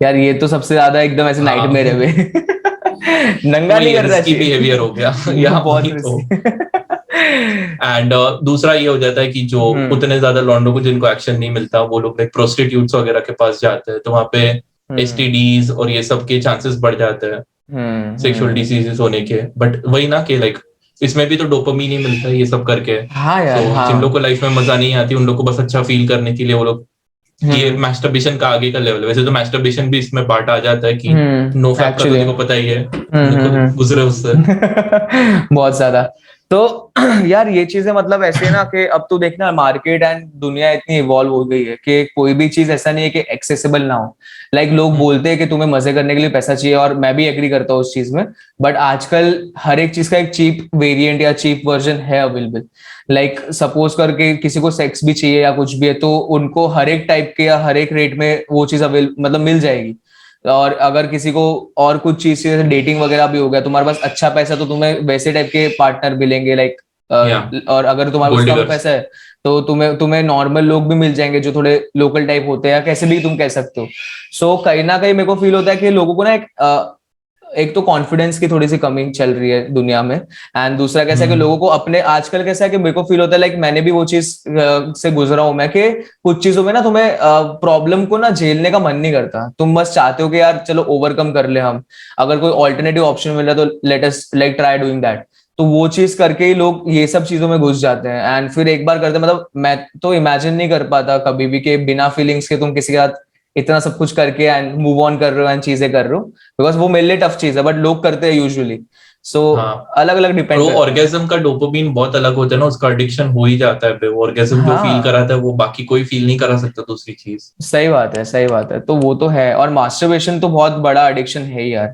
यार ये तो सबसे ज्यादा एकदम ऐसे हाँ। नाइटमेयर है वे। तो नंगा नहीं वही करना रिस्की चाहिए। बिहेवियर हो गया। वो या बहुत वही तो। रिस्की। एंड दूसरा ये हो जाता है कि जो हम्म उतने ज्यादा लॉन्डो को जिनको एक्शन नहीं मिलता, वो लोग लाइक प्रोस्टिट्यूट्स वगैरह के पास जाते हैं, तो वहां पे हम्म एसटीडीज और ये सब के चांसेस बढ़ जाते हैं, सेक्सुअल हम्म। डिसीजेस होने के। बट वही ना कि लाइक इसमें भी तो डोपामीन ही मिलता है ये सब करके। हाँ सो यार जिन लोग हाँ। को लाइफ में मजा नहीं आती, उन लोग को बस अच्छा फील करने के लिए वो लोग, ये हम्म मैस्टरबेशन का आगे का लेवल है। वैसे तो मैस्टरबेशन भी इसमें बांटा आ जाता है कि नो फैप का तो एक्चुअली। देखो पता ही है, तुमने खुद गुजरे उससे। बहुत ज्यादा। तो यार ये चीजें मतलब ऐसे है ना कि अब तो देखना मार्केट एंड दुनिया इतनी इवॉल्व हो गई है कि कोई भी चीज ऐसा नहीं है कि एक्सेसिबल ना हो, लाइक लोग हम्म। बोलते हैं कि तुम्हें मजे करने के लिए पैसा चाहिए, और मैं भी एग्री करता हूँ उस चीज में, बट आजकल हर एक चीज का एक चीप वेरिएंट या चीप वर्जन है अवेलेबल, लाइक सपोज करके किसी को सेक्स भी चाहिए या कुछ भी है, तो उनको हर एक टाइप के या हर एक रेट में वो चीज अवेल मतलब मिल जाएगी, और अगर किसी को और कुछ चीज जैसे डेटिंग वगैरह भी हो गया, तुम्हारे पास अच्छा पैसा तो तुम्हें वैसे टाइप के पार्टनर मिलेंगे, लाइक या और अगर तुम्हारे पास गोल्ड कम डिगर्स। पैसा है तो तुम्हें तुम्हें नॉर्मल लोग भी मिल जाएंगे जो थोड़े लोकल टाइप होते हैं, या कैसे भी तुम कह सकते हो। सो कहीं ना कहीं मेरे को फील होता है कि लोगों को ना एक तो कॉन्फिडेंस की थोड़ी सी कमी चल रही है दुनिया में, एंड दूसरा कैसा है कि हम्म। लोगों को अपने आजकल कैसा है कि मेरे को फील होता है, लाइक मैंने भी वो चीज से गुजरा हूं मैं, कि कुछ चीजों में ना तुम्हें प्रॉब्लम को ना झेलने का मन नहीं करता, तुम बस चाहते हो कि यार चलो ओवरकम कर ले हम, अगर कोई ऑल्टरनेटिव ऑप्शन मिल रहा है तो let us like try doing that, तो वो चीज करके ही लोग ये सब चीजों में घुस जाते हैं, एंड फिर एक बार करते मतलब मैं तो इमेजिन नहीं कर पाता कभी भी कि बिना फीलिंग्स के तुम किसी के साथ इतना सब कुछ करके एंड मूव ऑन कर रहे हो एंड चीजें कर रहे हो, बिकॉज वो मेरे लिए टफ चीज है, बट लोग करते हैं यूजुअली। सो हाँ, अलग अलग और डिपेंड वो करता ऑर्गेज्म का डोपामिन बहुत अलग होता है ना, उसका एडिक्शन हो ही जाता है। वो है। ऑर्गेज्म जो फील हाँ, कराता है वो बाकी कोई फील नहीं करा सकता दूसरी चीज। सही बात है, सही बात है। तो वो तो है, और मास्टरबेशन तो बहुत बड़ा एडिक्शन है ही यार।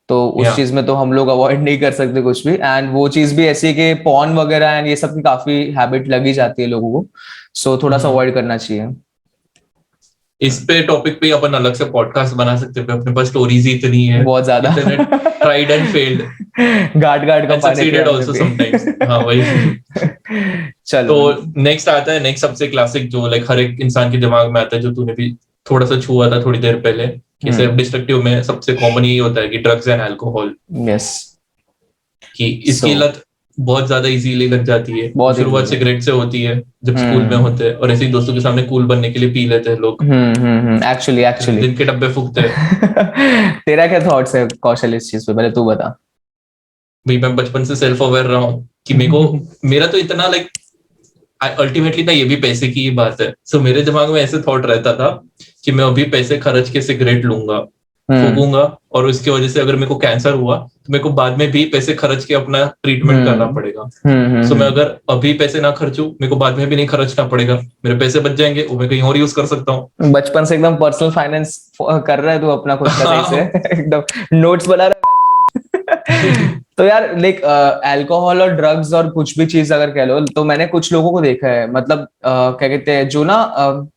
तो उस या चीज में तो हम लोग अवॉइड नहीं कर सकते कुछ भी, एंड वो चीज भी ऐसी है कि पॉर्न वगैरह एंड ये सब की काफी हैबिट लगी जाती है लोगों को, सो थोड़ा सा अवॉइड करना चाहिए। इस पे टॉपिक पे अपन अलग से पॉडकास्ट बना सकते हैं, अपने पास स्टोरीज ही इतनी है, बहुत ज्यादा। इतने ट्राइड एंड फेल्ड घाट घाट का एंड पानी पिया सक्सीडेड हमने आल्सो भी। समटाइम्स। हाँ वही। तो चलो। नेक्स्ट आता है, नेक्स्ट सबसे क्लासिक जो लाइक हर एक इंसान के दिमाग में आता है, जो तूने भी थोड़ा सा छुआ था थोड़ी देर पहले, कि सेल्फ डिस्ट्रक्टिव में सबसे कॉमन यही होता है कि ड्रग्स एंड अल्कोहल, यस। कि सो इसकी लत बहुत ज्यादा इजीली लग जाती है। बहुत शुरुआत इजी है। सिगरेट से होती है, जब स्कूल में हम्म होते हैं और ऐसे ही दोस्तों के सामने कूल बनने के लिए पी लेते हैं लोग, एक्चुअली फिर एक्चुअली। दिन के डब्बे फूकते हैं। तेरा क्या थॉट्स है कौशल इस चीज पे, पहले तू बता। भाई मैं बचपन से सेल्फ अवेयर रहा हूँ कि मेरे को, मेरा तो इतना लाइक अल्टीमेटली ना ये भी पैसे की ही बात है। सो मेरे दिमाग में ऐसे थॉट रहता था कि मैं अभी पैसे खर्च के सिगरेट लूंगा, हम्म फूकूंगा, और उसकी वजह से अगर मेरे को कैंसर हुआ तो मेरे को बाद में भी पैसे खर्च के अपना ट्रीटमेंट करना हम्म पड़ेगा। सो मैं अगर अभी पैसे ना खर्चूं, मेरे को बाद में भी नहीं खर्चना पड़ेगा, मेरे पैसे बच जाएंगे, वो मैं कहीं और यूज कर सकता हूँ। बचपन से एकदम पर्सनल फाइनेंस कर रहा है तू अपना खुद का सही से। हाँ। एकदम नोट्स बना रहा है। तो यार लाइक अल्कोहल और ड्रग्स और कुछ भी चीज अगर कह लो, तो मैंने कुछ लोगों को देखा है, मतलब क्या कहते हैं जो ना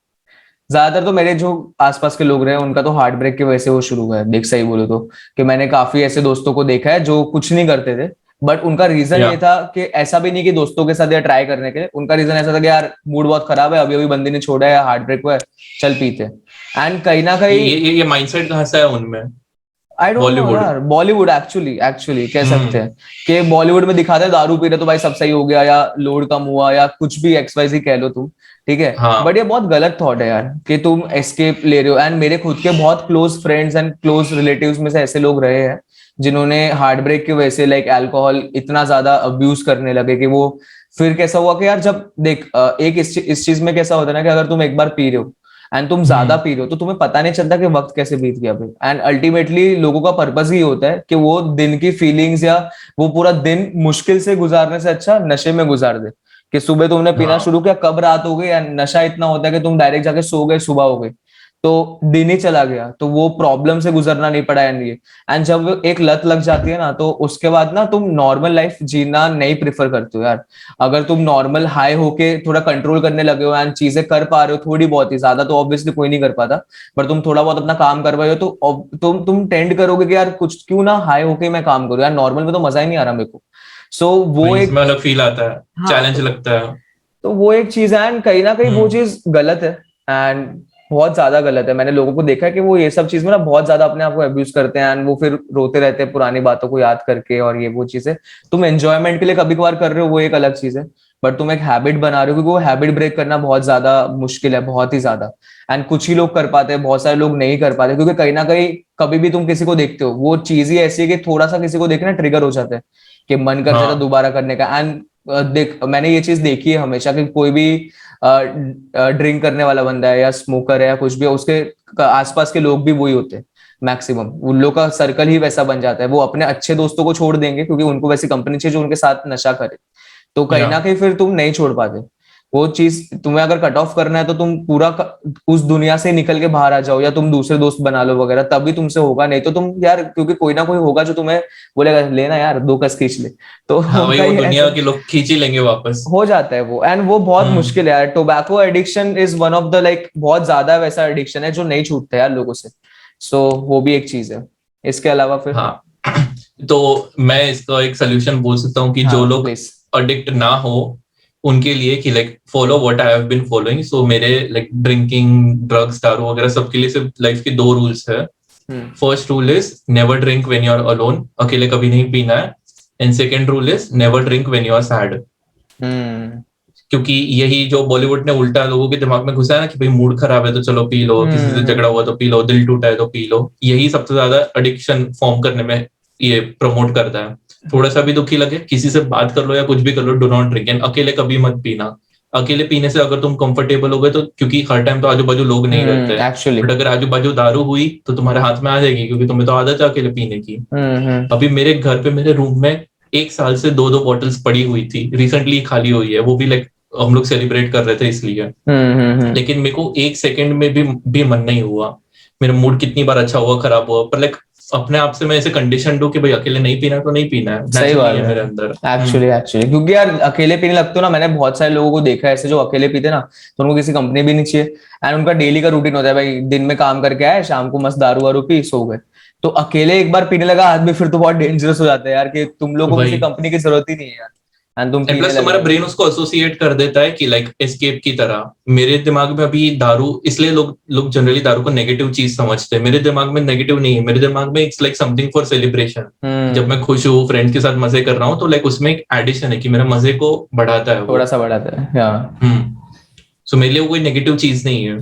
ज्यादातर तो मेरे जो आसपास के लोग रहे हैं उनका तो हार्ट ब्रेक की वजह से वो शुरू हुआ है, देख सही बोलो तो। कि मैंने काफी ऐसे दोस्तों को देखा है जो कुछ नहीं करते थे, बट उनका रीजन या ये था कि ऐसा भी नहीं कि दोस्तों के साथ या ट्राई करने के लिए, उनका रीजन ऐसा था कि यार मूड बहुत खराब है, अभी अभी बंदी ने छोड़ा है, हार्ट ब्रेक हुआ है, चल पीते। एंड कहीं ना ये कहीं ये ये माइंडसेट कहाँ से है उनमें? I don't know Bollywood. यार, बॉलीवुड एक्चुअली एक्चुअली कह सकते हम्म। हैं कि बॉलीवुड में दिखाते हैं दारू पी रहे तो भाई सब सही हो गया, या लोड कम हुआ, या कुछ भी XYZ कह लो तुम, ठीक है। बट हाँ। ये बहुत गलत थॉट है यार कि तुम एस्केप ले रहे हो। एंड मेरे खुद के बहुत close friends and close relatives में से ऐसे लोग रहे हैं जिन्होंने हार्ट ब्रेक की वजह से लाइक अल्कोहल इतना ज्यादा अब्यूज करने लगे कि वो, फिर कैसा हुआ कि यार जब देख एक इस चीज में कैसा होता है ना कि अगर तुम एक बार पी रहे हो एंड तुम ज्यादा हम्म। पी रहे हो तो तुम्हें पता नहीं चलता कि वक्त कैसे बीत गया भाई। एंड अल्टीमेटली लोगों का पर्पस ही होता है कि वो दिन की फीलिंग्स या वो पूरा दिन मुश्किल से गुजारने से अच्छा नशे में गुजार दे। कि सुबह तुमने पीना हाँ, शुरू किया, कब रात हो गई, एंड नशा इतना होता है कि तुम डायरेक्ट जाके सो गए, सुबह हो गई, तो दिन ही चला गया, तो वो प्रॉब्लम से गुजरना नहीं पड़ा। एंड ये एंड जब वो एक लत लग जाती है ना, तो उसके बाद ना तुम नॉर्मल लाइफ जीना नहीं प्रिफर करते हो यार। अगर तुम नॉर्मल हाई होके थोड़ा कंट्रोल करने लगे हो एंड चीजें कर पा रहे हो थोड़ी बहुत ही, ज्यादा तो ऑब्वियसली कोई नहीं कर पाता, पर तुम थोड़ा बहुत अपना काम कर रहे हो, तो तुम टेंड करोगे कि यार कुछ क्यों ना हाई होके मैं काम करूँ यार, नॉर्मल में तो मजा ही नहीं आ रहा मेरे को। सो वो वही एक, इसमें अलग फील आता है, हाँ, चैलेंज लगता है। तो वो एक चीज है एंड कहीं ना कहीं वो हम्म। चीज गलत है। एंड बहुत ज्यादा गलत है। मैंने लोगों को देखा है कि वो ये सब चीज में ना बहुत ज्यादा अपने आप को अब्यूज करते हैं एंड वो फिर रोते रहते हैं पुरानी बातों को याद करके, और ये वो चीजें तुम एंजॉयमेंट के लिए कभी कभार कर रहे हो वो एक अलग चीज है, बट तुम एक हैबिट बना रहे हो, क्योंकि वो हैबिट ब्रेक करना बहुत ज्यादा मुश्किल है, बहुत ही ज्यादा। एंड कुछ ही लोग कर पाते हैं, बहुत सारे लोग नहीं कर पाते, क्योंकि कहीं ना कहीं कभी भी तुम किसी को देखते हो वो चीज ही ऐसी है कि थोड़ा सा किसी को देखना ट्रिगर हो जाता है कि मन कर जाता है हाँ। दोबारा करने का। एंड देख मैंने ये चीज देखी है हमेशा कि कोई भी ड्रिंक करने वाला बंदा है या स्मोकर है या कुछ भी है, उसके आसपास के लोग भी वही होते हैं मैक्सिमम, उन लोग का सर्कल ही वैसा बन जाता है। वो अपने अच्छे दोस्तों को छोड़ देंगे क्योंकि उनको वैसी कंपनी चाहिए जो उनके साथ नशा करे, तो कहीं या ना कहीं फिर तुम नहीं छोड़ पाते वो चीज। तुम्हें अगर कट ऑफ करना है तो तुम पूरा उस दुनिया से निकल के बाहर आ जाओ, या तुम दूसरे दोस्त बना लो वगैरह, तभी तुमसे होगा, नहीं तो तुम यार, क्योंकि कोई ना कोई होगा जो तुम्हें बोलेगा लेना यार, दो कस खींच ले, तो हाँ, वही होगा वो ही दुनिया ऐसा। के लोग खींच ही लेंगे वापस। हो जाता है वो, एंड वो बहुत हम्म। मुश्किल है यार। Tobacco addiction is one of the like बहुत ज्यादा वैसा एडिक्शन है जो नहीं छूटता यार लोगों से। सो वो भी एक चीज है। इसके अलावा फिर, हाँ। तो मैं इसका एक सोल्यूशन बोल सकता हूँ कि हाँ जो लोग प्लीज। अडिक्ट ना हो उनके लिए, कि like follow what I have been following. So मेरे लाइक ड्रिंकिंग, ड्रग्स, दारू वगैरह सबके लिए सिर्फ लाइफ के दो रूल्स है। Hmm first rule is never drink when you are alone, अकेले कभी नहीं पीना है। And second rule is never drink when you are sad. Hmm क्योंकि यही जो बॉलीवुड ने उल्टा लोगों के दिमाग में घुसा है ना, कि भाई मूड खराब है तो चलो पी लो, किसी से झगड़ा हुआ तो पी लो, दिल टूटा है तो पी लो, यही सबसे ज्यादा एडिक्शन फॉर्म करने में ये प्रमोट करता है। थोड़ा सा भी दुखी लगे किसी से बात कर लो या कुछ भी कर लो, डू नॉट ड्रिंक, एंड अकेले कभी मत पीना। अकेले पीने से अगर तुम कंफर्टेबल हो गए तो, क्योंकि हर टाइम तो आजू बाजू लोग नहीं रहते हैं, एक्चुअली। बट अगर आजू बाजू दारू हुई तो तुम्हारे हाथ में आ जाएगी, क्योंकि तुम्हें तो आदत है अकेले पीने की। अभी मेरे घर पे मेरे रूम में 1 साल से 2-2 बॉटल्स पड़ी हुई थी, रिसेंटली खाली हुई है, वो भी लाइक हम लोग सेलिब्रेट कर रहे थे इसलिए। लेकिन मेरे को 1 सेकंड में भी मन नहीं हुआ। मेरा मूड कितनी बार अच्छा हुआ खराब हुआ, पर लाइक अपने आप से मैं ऐसे कंडीशन दूं कि भाई अकेले नहीं पीना तो नहीं पीना है, सही नेचुरली बात है है मेरे अंदर। एक्चुअली क्योंकि यार अकेले पीने लगते हो ना, मैंने बहुत सारे लोगों को देखा है ऐसे जो अकेले पीते ना, तो उनको किसी कंपनी भी नहीं चाहिए, एंड उनका डेली का रूटीन होता है भाई दिन में काम करके आए, शाम को मस्त दारू वारू पी सो गए। तो अकेले एक बार पीने लगा आदमी फिर तो बहुत डेंजरस हो जाता है यार, कि तुम लोगों को किसी वही, कंपनी की जरूरत ही नहीं है यार, एंड तुम एंड पीने प्लस लगे तुम्हारा हो। ब्रेन उसको एसोसिएट कर देता है कि लाइक एस्केप की तरह। मेरे दिमाग में अभी दारू, इसलिए लोग लोग जनरली दारू को नेगेटिव चीज समझते हैं, मेरे दिमाग में नेगेटिव नहीं है, मेरे दिमाग में it's like something for celebration. जब मैं खुश हूँ, फ्रेंड्स के साथ मजे कर रहा हूँ, तो लाइक उसमें एक एडिशन है कि मेरा मजे को बढ़ाता है थोड़ा वो। सा बढ़ाता है हाँ। सो मेरे लिए वो कोई नेगेटिव चीज नहीं है।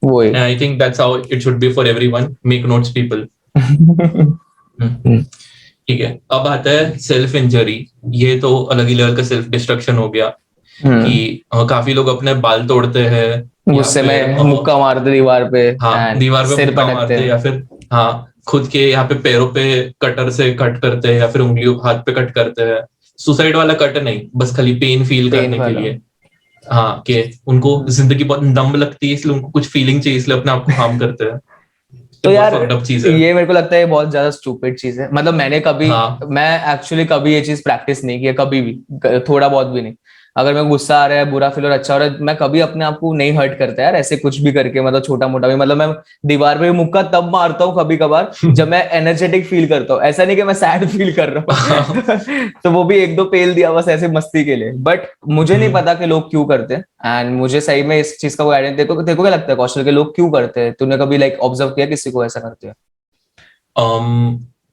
वही। And I think that's how it should be for everyone, make notes people. ठीक है, अब आता है सेल्फ इंजरी। ये तो अलग ही लेवल का सेल्फ डिस्ट्रक्शन हो गया, कि काफी लोग अपने बाल तोड़ते हैं, या गुस्से फिर में मुक्का मारते दीवार पे हाँ एंड दीवार पे सिर मुक्का पटकते मारते हैं, हैं। या फिर हाँ खुद के यहाँ पे पैरों पे कटर से कट करते हैं, या फिर उंगलियों हाथ पे कट करते हैं। सुसाइड वाला कट नहीं, बस खाली पेन फील पेन करने के वाला। लिए। हाँ, कि उनको जिंदगी बहुत दम लगती है, इसलिए उनको कुछ फीलिंग चाहिए, इसलिए अपने आप को हार्म करते हैं। तो ये बहुत यार फक्ड अप चीज है। ये मेरे को लगता है ये बहुत ज्यादा स्टूपिड चीज है, मतलब हाँ। मैं एक्चुअली कभी ये चीज प्रैक्टिस नहीं की है, कभी भी, थोड़ा बहुत भी नहीं। अगर मैं गुस्सा आ रहा है, बुरा फील और अच्छा हो रहा है, मैं कभी अपने आप को नहीं हर्ट करता यार ऐसे कुछ भी करके, मतलब छोटा मोटा भी, मतलब मैं दीवार पे मुक्का तब मारता हूँ कभी कभार जब मैं एनर्जेटिक फील करता हूँ, ऐसा नहीं कि मैं सैड फील कर रहा हूँ तो वो भी एक दो पेल दिया बस ऐसे मस्ती के लिए, बट मुझे नहीं पता कि लोग क्यों करते हैं, एंड मुझे सही में इस चीज का कोई आइडिया। देखो क्या लगता है कौशल के लोग क्यों करते हैं? तूने कभी लाइक ऑब्जर्व किया किसी को ऐसा करते हैं?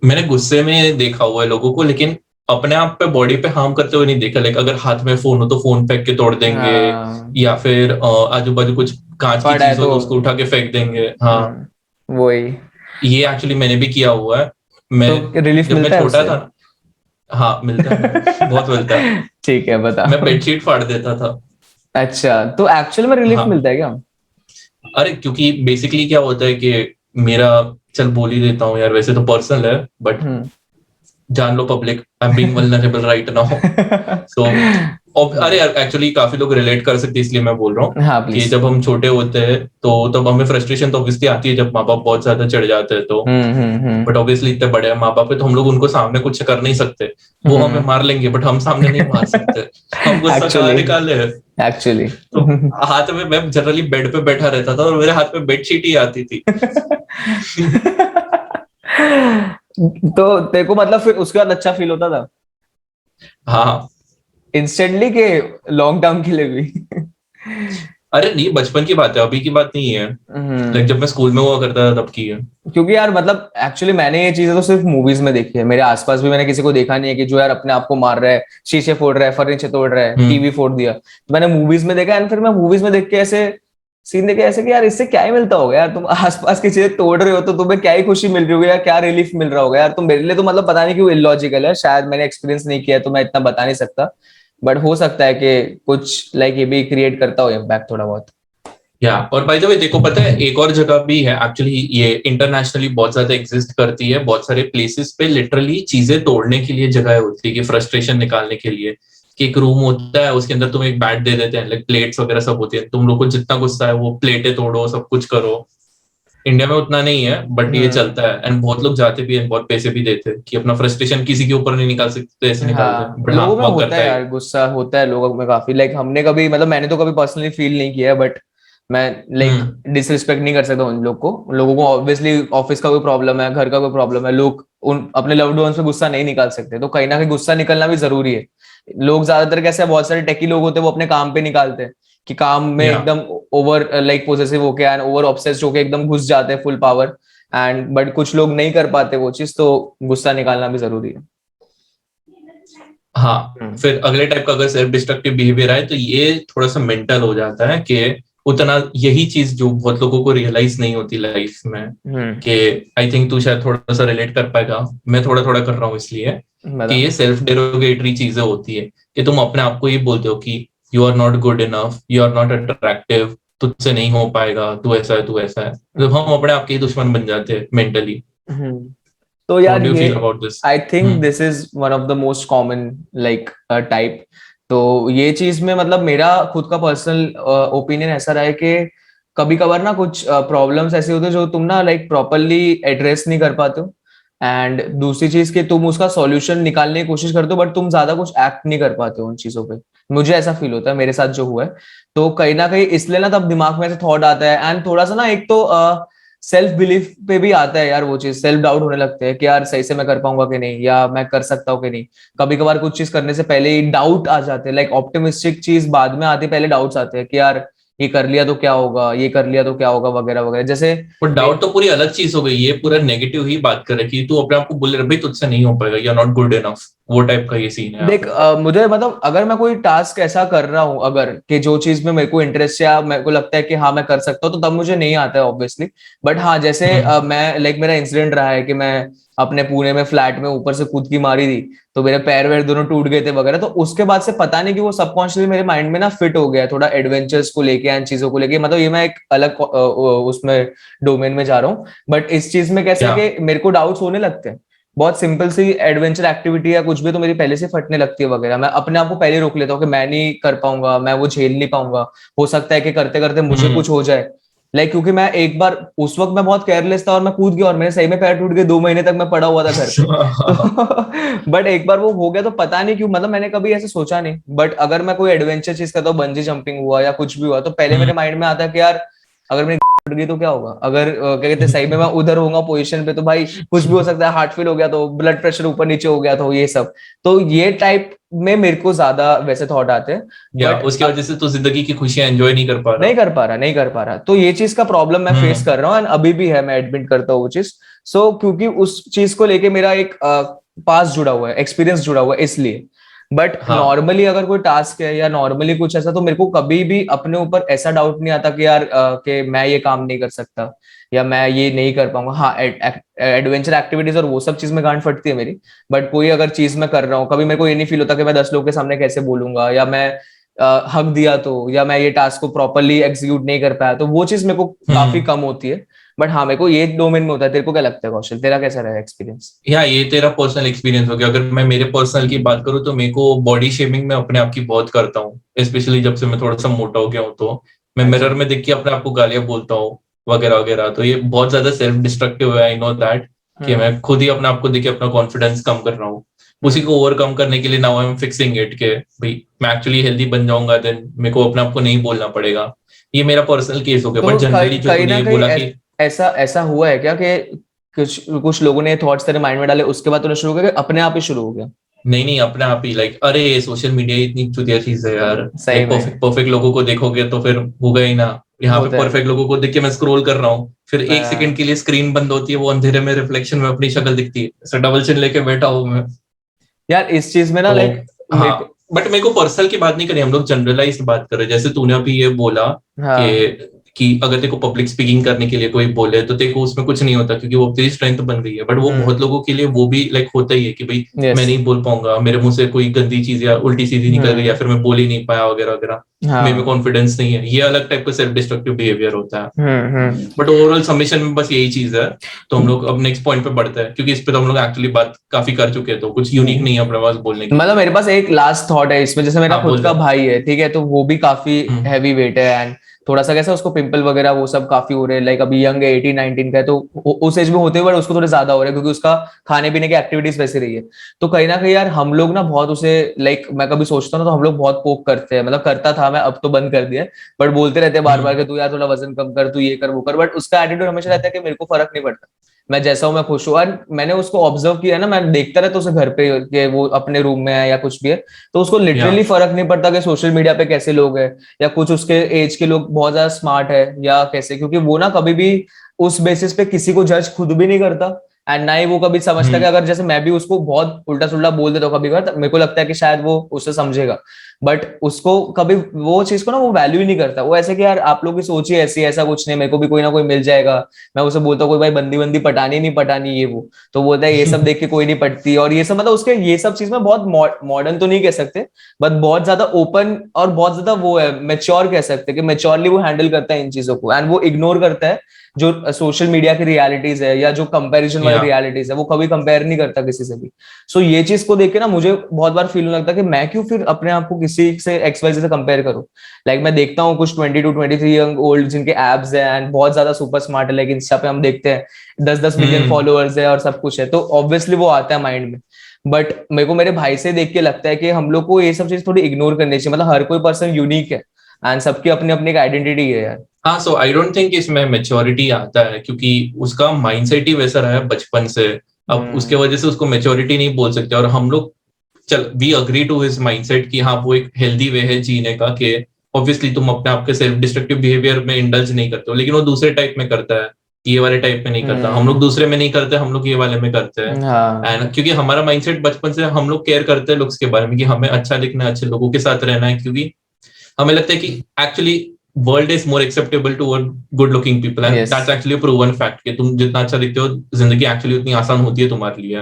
मैंने गुस्से में देखा हुआ है लोगों को, लेकिन अपने आप पे बॉडी पे हार्म करते हुए नहीं देखा। लाइक अगर हाथ में फोन हो तो फोन फेंक के तोड़ देंगे, हाँ या फिर आजू बाजू कुछ कांच की पड़ा है चीज हो तो तो उसको उठा के फेंक देंगे। हाँ, वही। ये एक्चुअली मैंने भी किया हुआ है। मैं तो रिलीफ जब मैं मिलता है छोटा उससे? था ना, हाँ मिलता है ना, बहुत मिलता है। ठीक है बता। मैं बेडशीट फाड़ देता था। अच्छा तो एक्चुअल में रिलीफ हाँ, मिलता है क्या? अरे क्योंकि बेसिकली क्या होता है कि मेरा, चल बोल ही देता हूँ यार, वैसे तो पर्सनल है, बट हम्म जान लो public, I am being vulnerable right now. So अरे यार एक्चुअली काफी लोग रिलेट कर सकते हैं, इसलिए मैं बोल रहा हूँ हाँ कि प्लीज। जब हम छोटे होते हैं तो तब हमें फ्रस्ट्रेशन तो ऑब्वियसली आती है, जब माँ बाप बहुत ज्यादा चिढ़ जाते हैं तो। बट ऑब्वियसली इतने बड़े माँ बाप है तो हम लोग उनको सामने कुछ कर नहीं सकते। वो हमें मार लेंगे, बट हम सामने नहीं मार सकते। हम गुस्सा कहाँ एक्चुअली निकाले है? एक्चुअली तो हाथ में, मैं जनरली बेड पे बैठा रहता था और मेरे हाथ में बेडशीट ही आती थी। तो तेरे को मतलब फिर उसके बाद अच्छा फील होता था हाँ, इंस्टेंटली के लॉन्ग टर्म के लिए भी? अरे नहीं, बचपन की बात है, अभी की बात नहीं है। लाइक जब मैं स्कूल में हुआ करता था तब की है। क्योंकि यार मतलब एक्चुअली मैंने ये चीजें तो सिर्फ मूवीज में देखी है, मेरे आसपास भी मैंने किसी को देखा नहीं है कि जो यार अपने आप को मार रहा है, शीशे फोड़ रहा है, फर्नीचर तोड़ रहा है, टीवी फोड़ दिया, तो मैंने मूवीज में देखा, एंड फिर मैं मूवीज में देख के ऐसे सीन देखे ऐसे कि यार इससे क्या ही मिलता होगा यार, तुम आसपास की चीजें तोड़ रहे हो तो तुम्हें क्या ही खुशी मिल रही होगी या क्या रिलीफ मिल रहा होगा यार, तुम मेरे लिए तो मतलब पता नहीं क्यों इलॉजिकल है, शायद मैंने एक्सपीरियंस नहीं किया तो मैं इतना बता नहीं सकता, बट हो सकता है कि कुछ लाइक ये भी क्रिएट करता हो इम्पैक्ट थोड़ा बहुत। या और बाय द वे देखो, पता है एक और जगह भी है एक्चुअली, ये इंटरनेशनली बहुत ज्यादा एग्जिस्ट करती है, बहुत सारे प्लेसेस पे लिटरली चीजें तोड़ने के लिए जगह होती है कि फ्रस्ट्रेशन निकालने के लिए। कि एक रूम होता है, उसके अंदर तुम एक बैट दे देते हैं, लाइक प्लेट्स वगैरह सब होती है, तुम लोग को जितना गुस्सा है वो प्लेटें तोड़ो, सब कुछ करो। इंडिया में उतना नहीं है, बट ये चलता है, एंड बहुत लोग जाते भी हैं, बहुत पैसे भी देते हैं कि अपना फ्रस्ट्रेशन किसी के ऊपर नहीं निकाल सकते, ऐसे निकालते हैं, हाँ बट हाँ लोगों में वर्क होता करता है है। यार, गुस्सा होता है लोगों में काफी, लाइक हमने कभी मतलब मैंने तो कभी पर्सनली फील नहीं किया है, बट मैं लाइक डिसरिस्पेक्ट नहीं कर सकता उन लोगों को ऑब्वियसली ऑफिस का कोई प्रॉब्लम है, घर का कोई प्रॉब्लम है, लोग उन अपने लव्ड वंस पे गुस्सा नहीं निकाल सकते, तो कहीं ना कहीं गुस्सा निकलना भी जरूरी है। लोग ज्यादातर कैसे हैं, बहुत सारे टेकी लोग होते हैं वो अपने काम पे निकालते हैं कि काम में या एकदम ओवर लाइक पोजेसिव होके एंड ओवर ऑब्सेस्ड होके एकदम घुस जाते हैं फुल पावर, एंड बट कुछ लोग नहीं कर पाते वो चीज, तो गुस्सा निकालना भी जरूरी है। हाँ, फिर अगले टाइप का अगर सेल्फ डिस्ट्रक्टिव बिहेवियर आए तो ये थोड़ा सा मेंटल हो जाता है, कि उतना यही चीज जो बहुत लोगों को रियलाइज नहीं होती लाइफ में, कि आई थिंक तू शायद थोड़ा सा रिलेट कर पाएगा, मैं थोड़ा थोड़ा कर रहा हूँ इसलिए, कि ये सेल्फ डेरोगेटरी चीजें होती है कि तुम अपने आप को ये बोलते हो कि you are not good enough, you are not attractive, तुझसे नहीं हो पाएगा, तू ऐसा है, तू ऐसा है, तो हम अपने आप के ही दुश्मन बन जाते हैं मेंटली। तो व्हाट यार डू यू ये feel about this? I think this is one of the most common like type. तो ये चीज में मतलब मेरा खुद का पर्सनल ओपिनियन ऐसा रहा है कि कभी कभार ना कुछ प्रॉब्लम्स ऐसे होते हैं जो तुम ना लाइक प्रॉपरली एड्रेस नहीं कर पाते हो। एंड दूसरी चीज कि तुम उसका सॉल्यूशन निकालने की कोशिश करते हो बट तुम ज्यादा कुछ एक्ट नहीं कर पाते हो उन चीजों पे। मुझे ऐसा फील होता है, मेरे साथ जो हुआ है। तो कहीं ना कहीं इसलिए ना तब दिमाग में ऐसे थॉट आता है एंड थोड़ा सा ना एक तो सेल्फ बिलीफ पे भी आता है यार वो चीज, सेल्फ डाउट होने लगते हैं कि यार सही से मैं कर पाऊंगा कि नहीं, या मैं कर सकता हूँ कि नहीं। कभी कभार कुछ चीज करने से पहले ही डाउट आ जाते हैं, लाइक ऑप्टिमिस्टिक चीज बाद में आती है, पहले डाउट्स आते हैं कि यार ये कर लिया तो क्या होगा, ये कर लिया तो क्या होगा, वगैरह वगैरह। जैसे पर डाउट तो पूरी अलग चीज हो गई, ये पूरा नेगेटिव ही बात कर रही कि तू अपने आप को बोल रहा भाई तुझसे नहीं हो पाएगा, you are not good enough, वो टाइप का ये सीन है यहाँ देख पे। मुझे मतलब अगर मैं कोई टास्क ऐसा कर रहा हूँ अगर कि जो चीज में मेरे को इंटरेस्ट या मेरे को लगता है कि हाँ मैं कर सकता हूँ, तो तब मुझे नहीं आता है ऑब्वियसली। बट हाँ जैसे मैं लाइक मेरा इंसिडेंट रहा है कि मैं अपने पुणे में फ्लैट में ऊपर से कूद की मारी थी, तो मेरे पैर वैर दोनों टूट गए थे वगैरह। तो उसके बाद से पता नहीं कि वो सबकॉन्शियसली मेरे माइंड में ना फिट हो गया थोड़ा एडवेंचर्स को लेके एंड चीजों को लेके। मतलब ये मैं एक अलग उसमें डोमेन में जा रहा हूँ। बट इस चीज में कैसा क्या? है कि मेरे को डाउट्स होने लगते हैं। बहुत सिंपल सी एडवेंचर एक्टिविटी या कुछ भी तो मेरी पहले से फटने लगती है वगैरह। मैं अपने आप को पहले रोक लेता हूँ कि मैं नहीं कर पाऊंगा, मैं वो झेल नहीं पाऊंगा। हो सकता है कि करते करते मुझे हम्म। कुछ हो जाए। लाइक क्योंकि मैं एक बार उस वक्त मैं बहुत केयरलेस था और मैं कूद गया और मेरे सही में पैर टूट गए, 2 महीने तक मैं पड़ा हुआ था घर पे। तो बट एक बार वो हो गया तो पता नहीं क्यों, मतलब मैंने कभी ऐसे सोचा नहीं। बट अगर मैं कोई एडवेंचर चीज करता हूँ, बंजी जंपिंग हुआ या कुछ भी हुआ, तो पहले मेरे माइंड में आता है कि यार अगर मेरी टूट गई तो क्या होगा, अगर क्या कहते हैं सही में मैं उधर होऊंगा पोजीशन पे तो भाई कुछ भी हो सकता है, हार्ट फेल हो गया तो, ब्लड प्रेशर ऊपर नीचे हो गया तो, ये सब। तो ये टाइप में मेरे को ज्यादा वैसे थॉट आते हैं। या बट उसकी वजह से तू जिंदगी की खुशियां एंजॉय नहीं कर पा नहीं रहा। कर पा रहा, नहीं कर पा रहा। तो ये चीज का प्रॉब्लम मैं फेस हम्म। कर रहा हूँ एंड अभी भी है, मैं एडमिट करता हूँ वो चीज। सो क्योंकि उस चीज को लेके मेरा एक पास जुड़ा हुआ है, एक्सपीरियंस जुड़ा हुआ है इसलिए। बट हाँ। नॉर्मली अगर कोई टास्क है या नॉर्मली कुछ ऐसा, तो मेरे को कभी भी अपने ऊपर ऐसा डाउट नहीं आता कि यार कि मैं ये काम नहीं कर सकता या मैं ये नहीं कर पाऊंगा। हाँ एडवेंचर एक्टिविटीज और वो सब चीज में गांड फटती है मेरी। बट कोई अगर चीज मैं कर रहा हूँ, कभी मेरे को ये नहीं फील होता कि मैं 10 लोगों के सामने कैसे बोलूंगा, या मैं हक दिया तो, या मैं ये टास्क को प्रॉपरली एग्जीक्यूट नहीं कर पाया तो, वो चीज मेरे को काफी हम्म। कम होती है। बट हाँ मेरे को ये डोमेन में होता है। तेरे को क्या लगता है कौशल, तेरा कैसा रहा एक्सपीरियंस? या ये तेरा पर्सनल एक्सपीरियंस हो गया। अगर मैं मेरे पर्सनल की बात करूँ तो मेरे को बॉडी शेमिंग में अपने आप की बहुत करता हूँ, स्पेशली जब से मैं थोड़ा सा मोटा हो गया हूँ। तो मैं अच्छा। मिरर में देख के अपने आप को गालियां बोलता हूँ वगैरह वगैरह। तो ये बहुत ज्यादा सेल्फ डिस्ट्रक्टिव है, आई नो दैट, कि हम्म मैं खुद ही अपने आप को देख के अपना कॉन्फिडेंस कम कर रहा हूँ। उसी हम्म को ओवरकम करने के लिए now I am fixing it के भाई मैं एक्चुअली हेल्दी बन जाऊंगा, देन मेरे को अपने आप को नहीं बोलना पड़ेगा। ये मेरा पर्सनल केस हो गया। बट तो जनरली जो कहीं तूने ना ये कहीं बोला कि ऐसा ऐसा हुआ है क्या कि कुछ कुछ लोगों ने थॉट्स तेरे माइंड में डाले, उसके बाद तूने शुरू किया कि अपने आप ही शुरू हो गया? नहीं नहीं, अपने आप ही लाइक अरे सोशल मीडिया इतनी चुतिया चीज है यार। सही लाइक परफेक्ट में परफेक्ट लोगों को देखोगे तो फिर होगा ही ना। यहाँ पे होता है। परफेक्ट लोगों को देख के मैं स्क्रॉल कर रहा हूँ, फिर एक सेकंड मैं के लिए स्क्रीन बंद होती है, वो अंधेरे में रिफ्लेक्शन में अपनी शक्ल दिखती है, ऐसा डबल चिन लेके बैठा हूँ मैं। यार इस चीज में ना तो लाइक मेरे हाँ, को बट मेरे को पर्सनल की बात नहीं करी, हम लोग जनरलाइज बात कर रहे हैं। जैसे तूने अभी ये बोला हाँ कि अगर तेरे को पब्लिक स्पीकिंग करने के लिए कोई बोले तो तेरे को उसमें कुछ नहीं होता क्योंकि वो तेरी स्ट्रेंथ बन गई है। बट वो बहुत लोगों के लिए वो भी लाइक होता ही है कि भाई मैं यस नहीं बोल पाऊंगा, मेरे मुंह से कोई गंदी चीज या उल्टी सीधी निकल गई या हम्म फिर मैं बोल ही नहीं पाया वगैरह वगैरह, मेरे में हाँ कॉन्फिडेंस नहीं है। ये अलग टाइप का सेल्फ डिस्ट्रक्टिव बिहेवियर होता है। हम्म। बट ओवरऑल सबमिशन में बस यही चीज है। तो हम लोग अब नेक्स्ट पॉइंट पे बढ़ते हैं क्योंकि इस पे तो हम लोग एक्चुअली बात काफी कर चुके हैं, तो कुछ यूनिक नहीं है अपने पास बोलने के लिए। मतलब मेरे पास एक लास्ट थॉट है इसमें। जैसे मेरा हाँ खुद बोल का दे। भाई है, ठीक है, तो वो भी काफी हम्म। हैवी वेट है एंड थोड़ा सा कैसा उसको पिंपल वगैरह वो सब काफी हो रहे हैं। लाइक अभी यंग है, 18-19 का है, तो उस एज में होते हुए उसको थोड़े ज्यादा हो रहे हैं क्योंकि उसका खाने पीने की एक्टिविटीज वैसी रही है। तो कहीं ना कहीं यार हम लोग ना बहुत उसे लाइक मैं कभी सोचता हूँ ना तो हम लोग बहुत पोक करते हैं। मतलब करता था मैं, अब तो बंद कर दिया। बट बोलते रहते हैं बार बार हम्म। कि तू यार थोड़ा वजन कम कर, तू ये कर वो कर। बट उसका एटीट्यूड हमेशा रहता है कि मेरे को फर्क नहीं पड़ता, मैं जैसा हूं मैं खुश हूँ। और मैंने उसको ऑब्जर्व किया ना, मैं देखता रहता उसे घर पे कि वो अपने रूम में है या कुछ भी है, तो उसको या लिटरली फर्क नहीं पड़ता कि सोशल मीडिया पे कैसे लोग हैं या कुछ उसके एज के लोग बहुत ज्यादा स्मार्ट है या कैसे। क्योंकि वो ना कभी भी उस बेसिस पे किसी को जज खुद भी नहीं करता एंड ना ही वो कभी समझता कि हम्म। अगर जैसे मैं भी उसको बहुत उल्टा सुल्टा बोल देता हूँ कभी कभार, मेरे को लगता है कि शायद वो उससे समझेगा। बट उसको कभी वो चीज को ना वो वैल्यू ही नहीं करता। वो ऐसे कि यार आप लोग की सोच ही ऐसी है, ऐसा कुछ नहीं, मेरे को भी कोई ना कोई मिल जाएगा। मैं उसे बोलता हूँ कोई भाई बंदी बंदी पटानी नहीं पटानी ये वो, तो बोलता है ये सब देख के कोई नहीं पटती, और ये सब मतलब उसके ये सब चीज में बहुत मॉडर्न तो नहीं कह सकते, बट बहुत ज्यादा ओपन और बहुत ज्यादा वो है मेच्योर कह सकते हैं कि मेच्योरली वो हैंडल करता है इन चीजों को, एंड वो इग्नोर करता है जो सोशल मीडिया की रियलिटीज है या जो कंपैरिजन वाली या रियलिटीज है, वो कभी कंपेयर नहीं करता किसी से भी। सो ये चीज को देख के ना मुझे बहुत बार फील होने लगता है कि मैं क्यों फिर अपने आप को किसी से XYZ से कंपेयर करूं। लाइक मैं देखता हूँ कुछ 22-23 यंग ओल्ड जिनके एब्स है एंड बहुत ज्यादा सुपर स्मार्ट है, लाइक इंस्टा पे हम देखते हैं 10-10 मिलियन फॉलोअर्स है और सब कुछ है, तो ऑब्वियसली वो आता है माइंड में। बट मेरे को मेरे भाई से देख के लगता है कि हम लोग को ये सब चीज थोड़ी इग्नोर करनी चाहिए, मतलब हर कोई पर्सन यूनिक है एंड सबकी अपनी अपनी एक आइडेंटिटी है यार। हाँ, सो आई डोंट थिंक इसमें मेच्योरिटी आता है, क्योंकि उसका माइंडसेट ही वैसा रहा है बचपन से। अब उसके वजह से उसको मेच्योरिटी नहीं बोल सकते। और हम लोग चल we agree to his mindset कि हाँ वो एक हेल्दी वे है जीने का, कि ऑब्वियसली तुम अपने आप के सेल्फ डिस्ट्रक्टिव बिहेवियर में इंडल्ज नहीं करते हो, लेकिन वो दूसरे टाइप में करता है, ये वाले टाइप में नहीं करता। हम लोग दूसरे में नहीं करते, हम लोग ये वाले में करते हैं। हाँ एंड क्योंकि हमारा माइंडसेट बचपन से हम लोग केयर करते हैं लुक्स के बारे में, कि हमें अच्छा दिखना है, अच्छे लोगों के साथ रहना है, क्योंकि हमें लगता है कि actually world is more acceptable toward good looking people, and yes that's actually proven fact कि तुम जितना अच्छा दिखते हो जिंदगी एक्चुअली उतनी आसान होती है तुम्हारे लिए।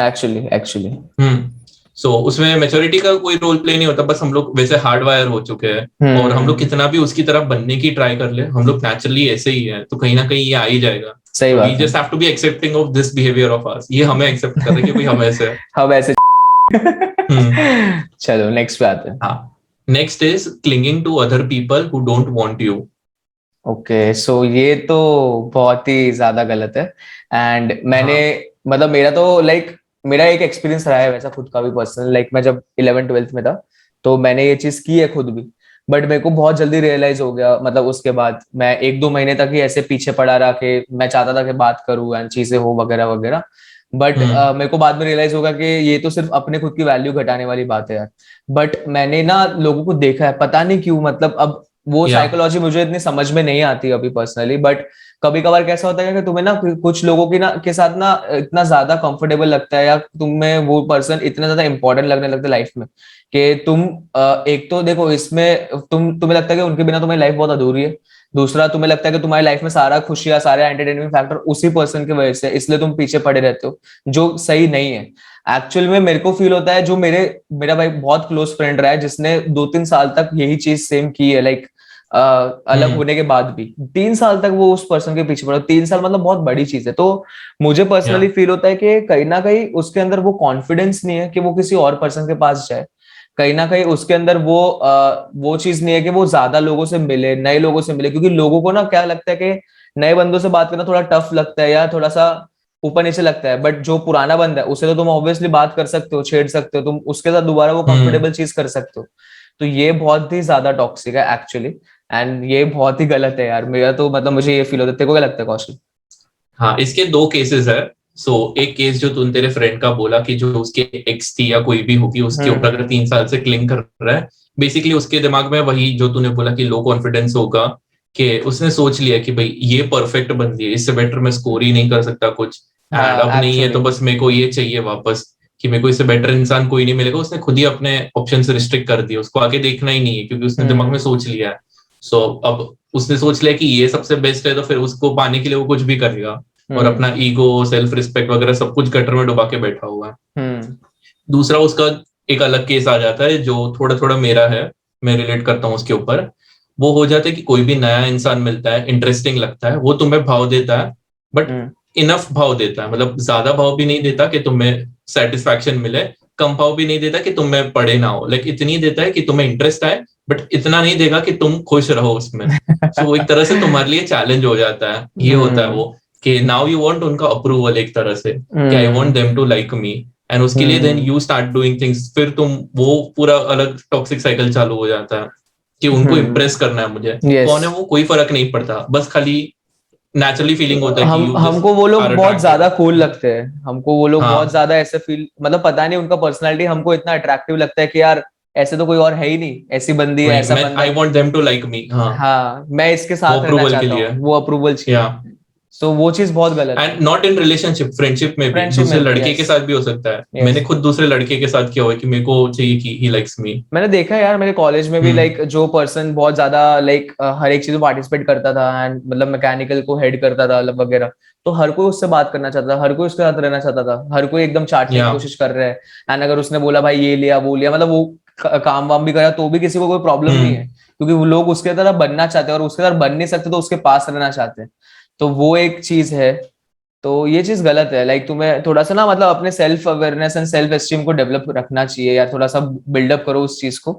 एक्चुअली एक्चुअली हम्म। सो उसमें मेच्योरिटी का कोई रोल प्ले नहीं होता, बस हम लोग वैसे हार्ड वायर हो चुके हैं, और हम लोग कितना भी उसकी तरह बनने की ट्राई कर ले, हम लोग नेचुरली ऐसे ही है, तो कहीं ना कहीं ये आ ही जाएगा। सही वी बात है। Just have to be accepting of this behaviour of ours, ये हमें एक्सेप्ट कर रहे हैं कि भाई हम ऐसे है। हम ऐसे हम्म। चलो नेक्स्ट पे आते हैं। हाँ, next is clinging to other people who don't want you. Okay so ये तो बहुत ही ज्यादा गलत है। एंड मैंने हाँ। मतलब मेरा तो लाइक मेरा एक एक्सपीरियंस रहा है वैसा खुद का भी पर्सनल, लाइक मैं जब 11th-12th में था तो मैंने ये चीज की है खुद भी। बट मेरे को बहुत जल्दी रियलाइज हो गया, मतलब उसके बाद मैं 1-2 महीने तक ही ऐसे पीछे पड़ा रहा कि मैं चाहता था कि बात करूं एंड चीजें हो वगैरह वगैरह। बट हम्म। मेरे को बाद में रियलाइज होगा कि ये तो सिर्फ अपने खुद की वैल्यू घटाने वाली बात है यार। बट मैंने ना लोगों को देखा है, पता नहीं क्यों, मतलब अब वो या साइकोलॉजी मुझे इतनी समझ में नहीं आती अभी पर्सनली, बट कभी कभार कैसा होता है कि तुम्हें ना कुछ लोगों की ना के साथ ना इतना ज्यादा कंफर्टेबल लगता है, या तुम्हें वो पर्सन इतना ज्यादा इंपॉर्टेंट लगने लगता है लाइफ में कि तुम एक तो देखो इसमें तुम्हें लगता है कि उनके बिना तुम्हारी लाइफ बहुत अधूरी है। दूसरा तुम्हें लगता है कि तुम्हारी लाइफ में सारा खुशियां सारे एंटरटेनमेंट फैक्टर उसी पर्सन की वजह से, इसलिए तुम पीछे पड़े रहते हो, जो सही नहीं है। एक्चुअल में मेरे को फील होता है जो मेरा भाई बहुत क्लोज फ्रेंड रहा है जिसने 2-3 साल तक यही चीज सेम की है, लाइक अलग होने के बाद भी 3 साल तक वो उस पर्सन के पीछे पड़ा। 3 साल मतलब बहुत बड़ी चीज है। तो मुझे या पर्सनली फील होता है कि कहीं ना कहीं उसके अंदर वो कॉन्फिडेंस नहीं है कि वो किसी और पर्सन के पास जाए। कहीं ना कहीं उसके अंदर वो चीज नहीं है कि वो ज्यादा लोगों से मिले, नए लोगों से मिले, क्योंकि लोगों को ना क्या लगता है कि नए बंदों से बात करना थोड़ा टफ लगता है या थोड़ा सा ऊपर नीचे लगता है। बट जो पुराना बंदा है उसे तो तुम ऑब्वियसली बात कर सकते हो, छेड़ सकते हो, तुम उसके साथ दोबारा वो हम्म। कंफर्टेबल चीज कर सकते हो। तो ये बहुत ही ज्यादा टॉक्सिक है एक्चुअली, एंड ये बहुत ही गलत है यार। मेरा तो मतलब मुझे ये फील होता है। तेरे को क्या लगता है कौशल? हाँ, इसके दो केसेस है। सो एक केस जो तुम तेरे फ्रेंड का बोला कि जो उसके एक्स थी या कोई भी होगी उसके ऊपर अगर 3 साल से क्लिंग कर रहा है, बेसिकली उसके दिमाग में वही जो तूने बोला कि लो कॉन्फिडेंस होगा, कि उसने सोच लिया कि भाई ये परफेक्ट बंदी है, इससे बेटर मैं स्कोर ही नहीं कर सकता कुछ, एंड अब हाँ नहीं है एक्चुअली। तो बस मेरे को ये चाहिए वापस, कि मेरे को इससे बेटर इंसान कोई नहीं मिलेगा। उसने खुद ही अपने ऑप्शन से रिस्ट्रिक्ट कर दिया, उसको आगे देखना ही नहीं है, क्योंकि उसने दिमाग में सोच लिया है। सो अब उसने सोच लिया कि ये सबसे बेस्ट है, तो फिर उसको पाने के लिए वो कुछ भी करेगा, और अपना ईगो सेल्फ रिस्पेक्ट वगैरह सब कुछ गटर में डुबा के बैठा हुआ है। हम्म दूसरा उसका एक अलग केस आ जाता है जो थोड़ा थोड़ा मेरा है, मैं रिलेट करता हूँ उसके ऊपर। वो हो जाता है कि कोई भी नया इंसान मिलता है, इंटरेस्टिंग लगता है, वो तुम्हें भाव देता है, बट इनफ भाव देता है, मतलब ज्यादा भाव भी नहीं देता कि तुम्हें सेटिस्फैक्शन मिले, कम भाव भी नहीं देता कि तुम्हें पड़े ना हो, लाइक इतनी देता है कि तुम्हें इंटरेस्ट आए, बट इतना नहीं देगा कि तुम खुश रहो उसमें। सो वो एक तरह से तुम्हारे लिए चैलेंज हो जाता है, ये होता है वो, कि नाउ यू वांट उनका अप्रूवल एक तरह से, कि I want them to like me, and उसके लिए then you start doing things, फिर तुम वो पूरा अलग टॉक्सिक साइकिल चालू हो जाता है कि उनको इम्प्रेस करना है मुझे। यस। कौन है वो कोई फर्क नहीं पड़ता, बस खाली नेचुरली फीलिंग होता है कि हम यू जस्ट हमको वो लोग आर बहुत अट्रैक्टेड। ज्यादा कूल लगते हैं, हमको वो लोग बहुत हाँ। ज्यादा ऐसे फील, मतलब पता नहीं उनका पर्सनालिटी हमको इतना अट्रैक्टिव लगता है कि यार ऐसे तो कोई और है ही नहीं, ऐसी बंदी है, वही ऐसा मैं बंदा। I want them to like me. हाँ, हाँ मैं इसके वो साथ रहना अप्रूवल के चाहता लिए। हूँ, वो अप्रूवल या चाहिए। सो वो चीज बहुत गलत है। And not in relationship, friendship में भी, फ्रेंडशिप दूसरे में भी, लड़के के yes, साथ भी हो सकता है। yes. मैंने खुद दूसरे लड़के के साथ किया हुआ है कि मेरे को चाहिए कि ही लाइक्स मी। मैंने देखा यार मेरे कॉलेज में भी, लाइक जो पर्सन बहुत ज्यादा लाइक हर एक चीज में पार्टिसिपेट करता था एंड मतलब मैकेनिकल को हेड करता था मतलब वगैरह, तो हर कोई उससे बात करना चाहता था, हर कोई उसके साथ रहना चाहता था, हर कोई एकदम चाटने की या कोशिश कर रहा है। एंड अगर उसने बोला भाई ये लिया वो लिया, मतलब वो काम वाम भी करा तो भी किसी को कोई प्रॉब्लम नहीं है, क्योंकि वो लोग उसके तरह बनना चाहते हैं और उसके तरह बन नहीं सकते तो उसके पास रहना चाहते हैं। तो वो एक चीज है। तो ये चीज गलत है, लाइक तुम्हें थोड़ा सा ना मतलब अपने self awareness and self esteem को डेवलप रखना चाहिए यार, थोड़ा सा बिल्डअप करो उस चीज को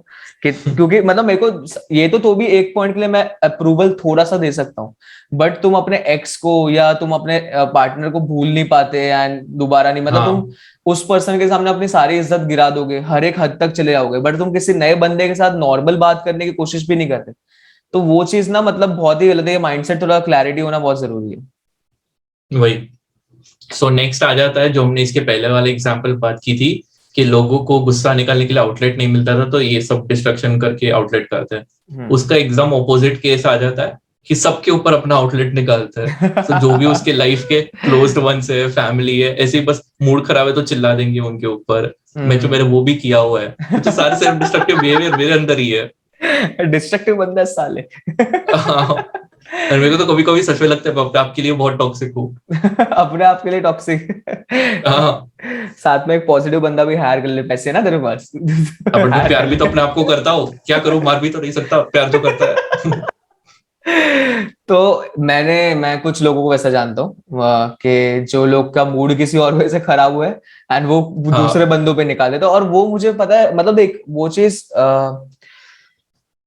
कि क्योंकि मतलब मेरे को ये तो भी एक पॉइंट के लिए मैं अप्रूवल थोड़ा सा दे सकता हूँ, बट तुम अपने एक्स को या तुम अपने पार्टनर को भूल नहीं पाते एंड दोबारा नहीं, मतलब तुम हाँ उस पर्सन के सामने अपनी सारी इज्जत गिरा दोगे, हर एक हद तक चले जाओगे, बट तुम किसी नए बंदे के साथ नॉर्मल बात करने की कोशिश भी नहीं करते, तो वो चीज ना मतलब बहुत ही गलत है। माइंडसेट थोड़ा क्लैरिटी होना बहुत जरूरी है। वही। सो नेक्स्ट आ जाता है जो हमने इसके पहले वाले एग्जाम्पल बात की थी कि लोगों को गुस्सा निकालने के लिए आउटलेट नहीं मिलता था तो ये सब डिस्ट्रक्शन करके आउटलेट करते हैं। उसका एकदम ऑपोजिट केस आ जाता है कि सबके ऊपर अपना आउटलेट निकालता है। तो जो भी उसके लाइफ के क्लोज्ड वंस है, फैमिली है, ऐसे ही बस मूड खराब है तो चिल्ला देंगे उनके ऊपर। मैंने वो भी किया हुआ है, तो सारे सेल्फ डिस्ट्रक्टिव बिहेवियर मेरे अंदर ही है। डिस्ट्रक्टिव बंदा है साले। हाँ, और मेरे को तो कभी कभी सच में लगता है मैं आपके लिए बहुत टॉक्सिक हूँ। अपने आप के लिए टॉक्सिक। हाँ, साथ में एक पॉजिटिव बंदा भी हायर कर ले, पैसे है ना तेरे पास। अब मैं हायर प्यार कर भी तो ले। अपने आप को करता हूँ, क्या करूँ, मार भी तो नहीं सकता, प्यार तो करता है। तो मैं कुछ लोगों को वैसा जानता हूँ कि जो लोग का मूड किसी और वजह से खराब हुआ है एंड वो दूसरे हाँ बंदों पे निकाले, तो और वो मुझे पता है मतलब देख वो चीज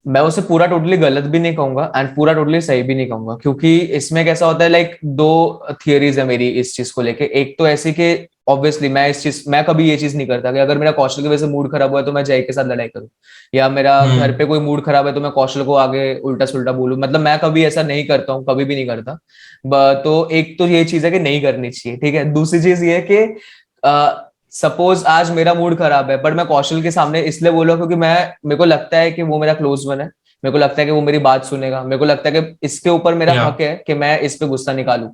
मैं उसे पूरा टोटली गलत भी नहीं कहूंगा एंड पूरा टोटली सही भी नहीं कहूंगा, क्योंकि इसमें कैसा होता है लाइक दो थियरीज है मेरी इस चीज को लेके। एक तो ऐसी कि ऑब्वियसली मैं कभी ये चीज नहीं करता कि अगर मेरा कौशल की वजह से मूड खराब हुआ है तो मैं जय के साथ लड़ाई करूं, या मेरा घर पे कोई मूड खराब है तो मैं कौशल को आगे उल्टा सुल्टा बोलूं, मतलब मैं कभी ऐसा नहीं करता हूँ, कभी भी नहीं करता। तो एक तो ये चीज है कि नहीं करनी चाहिए, ठीक है। दूसरी चीज ये है कि सपोज आज मेरा मूड खराब है बट मैं कौशल के सामने इसलिए बोला क्योंकि मेरे को लगता है कि वो मेरा क्लोज वन है, मेरे को लगता है कि वो मेरी बात सुनेगा, मेरे को लगता है कि इसके ऊपर मेरा या हक है कि मैं इस पे गुस्सा निकालूं,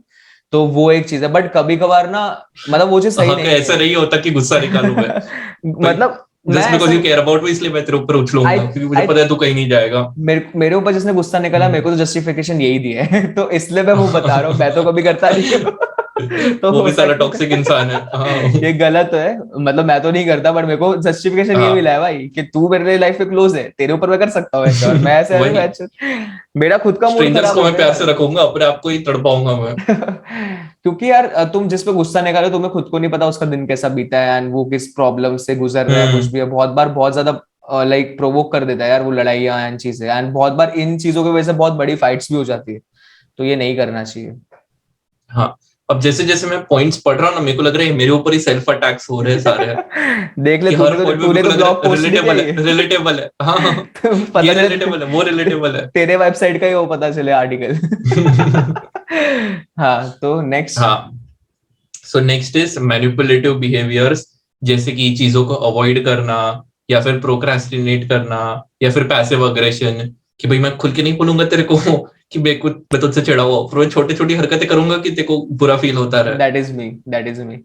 तो वो एक चीज है। बट कभी कभार ना मतलब वो चीज सही हक नहीं ऐसा है। नहीं होता कि गुस्सा निकालू मैं भाई। मतलब मैं जस्ट बिकॉज ऐसा यू केयर अबाउट मी इसलिए मैं तेरे ऊपर आई उछलूंगा क्योंकि मुझे आई पता है तू कहीं नहीं जाएगा। मेरे ऊपर जिसने गुस्सा निकाला मेरे को तो जस्टिफिकेशन यही दिया है। तो इसलिए मैं वो बता रहा हूँ, मैं तो कभी करता नहीं हूँ। तो वो हो भी साला सकता टॉक्सिक इंसान है। हाँ ये गलत है, मतलब मैं तो नहीं करता, बट मेरे को जस्टिफिकेशन ये मिला हाँ है भाई कि तू मेरे लाइफ में क्लोज है, तेरे ऊपर मैं कर सकता हूँ ऐसे, और मैं ऐसे अरे वही, मेरा खुद का मूड स्ट्रेंजर्स खराब को हो मैं गया प्यार से यार। रखूंगा, अपने आप को ही तड़पाऊंगा मैं। क्योंकि यार तुम जिस पे गुस्सा निकालो तुम्हें खुद को नहीं पता उसका दिन कैसा बीता है एंड वो किस प्रॉब्लम से गुजर रहा है, कुछ भी है, बहुत बार बहुत ज्यादा लाइक प्रोवोक कर देता है यार वो लड़ाइयाँ एंड चीजें, एंड बहुत बार इन चीजों की वजह से बहुत बड़ी फाइट्स भी हो जाती है, तो ये नहीं करना चाहिए। हाँ, अब जैसे जैसे मैं पॉइंट्स पढ़ रहा हूँ ना, मेरे को लग रहा है मेरे ऊपर ही सेल्फ अटैक्स हो रहे हैं सारे। देख ले, कि हर पॉइंट में मेरे तूने को तो लग रहा ब्लॉग है पोस्ट नहीं किया रिलेटेबल है, ये। रिलेटेबल है। हाँ हाँ हाँ, तो पता ये चले रिलेटेबल है, वो रिलेटेबल है। तेरे वेबसाइट का ही वो पता चले आर्टिकल। हाँ तो नेक्स्ट। हाँ, so next is manipulative behaviours, जैसे कि चीजों को अवॉइड करना, या फिर प्रोक्रास्टिनेट करना, या फिर पैसिव अग्रेशन, कि भाई मैं खुल के नहीं बोलूंगा तेरे को कि मैं तुझसे चिढ़ा हुआ, फिर मैं छोटी छोटी हरकतें करूंगा कि तेरे को बुरा फील होता रहे। That is me.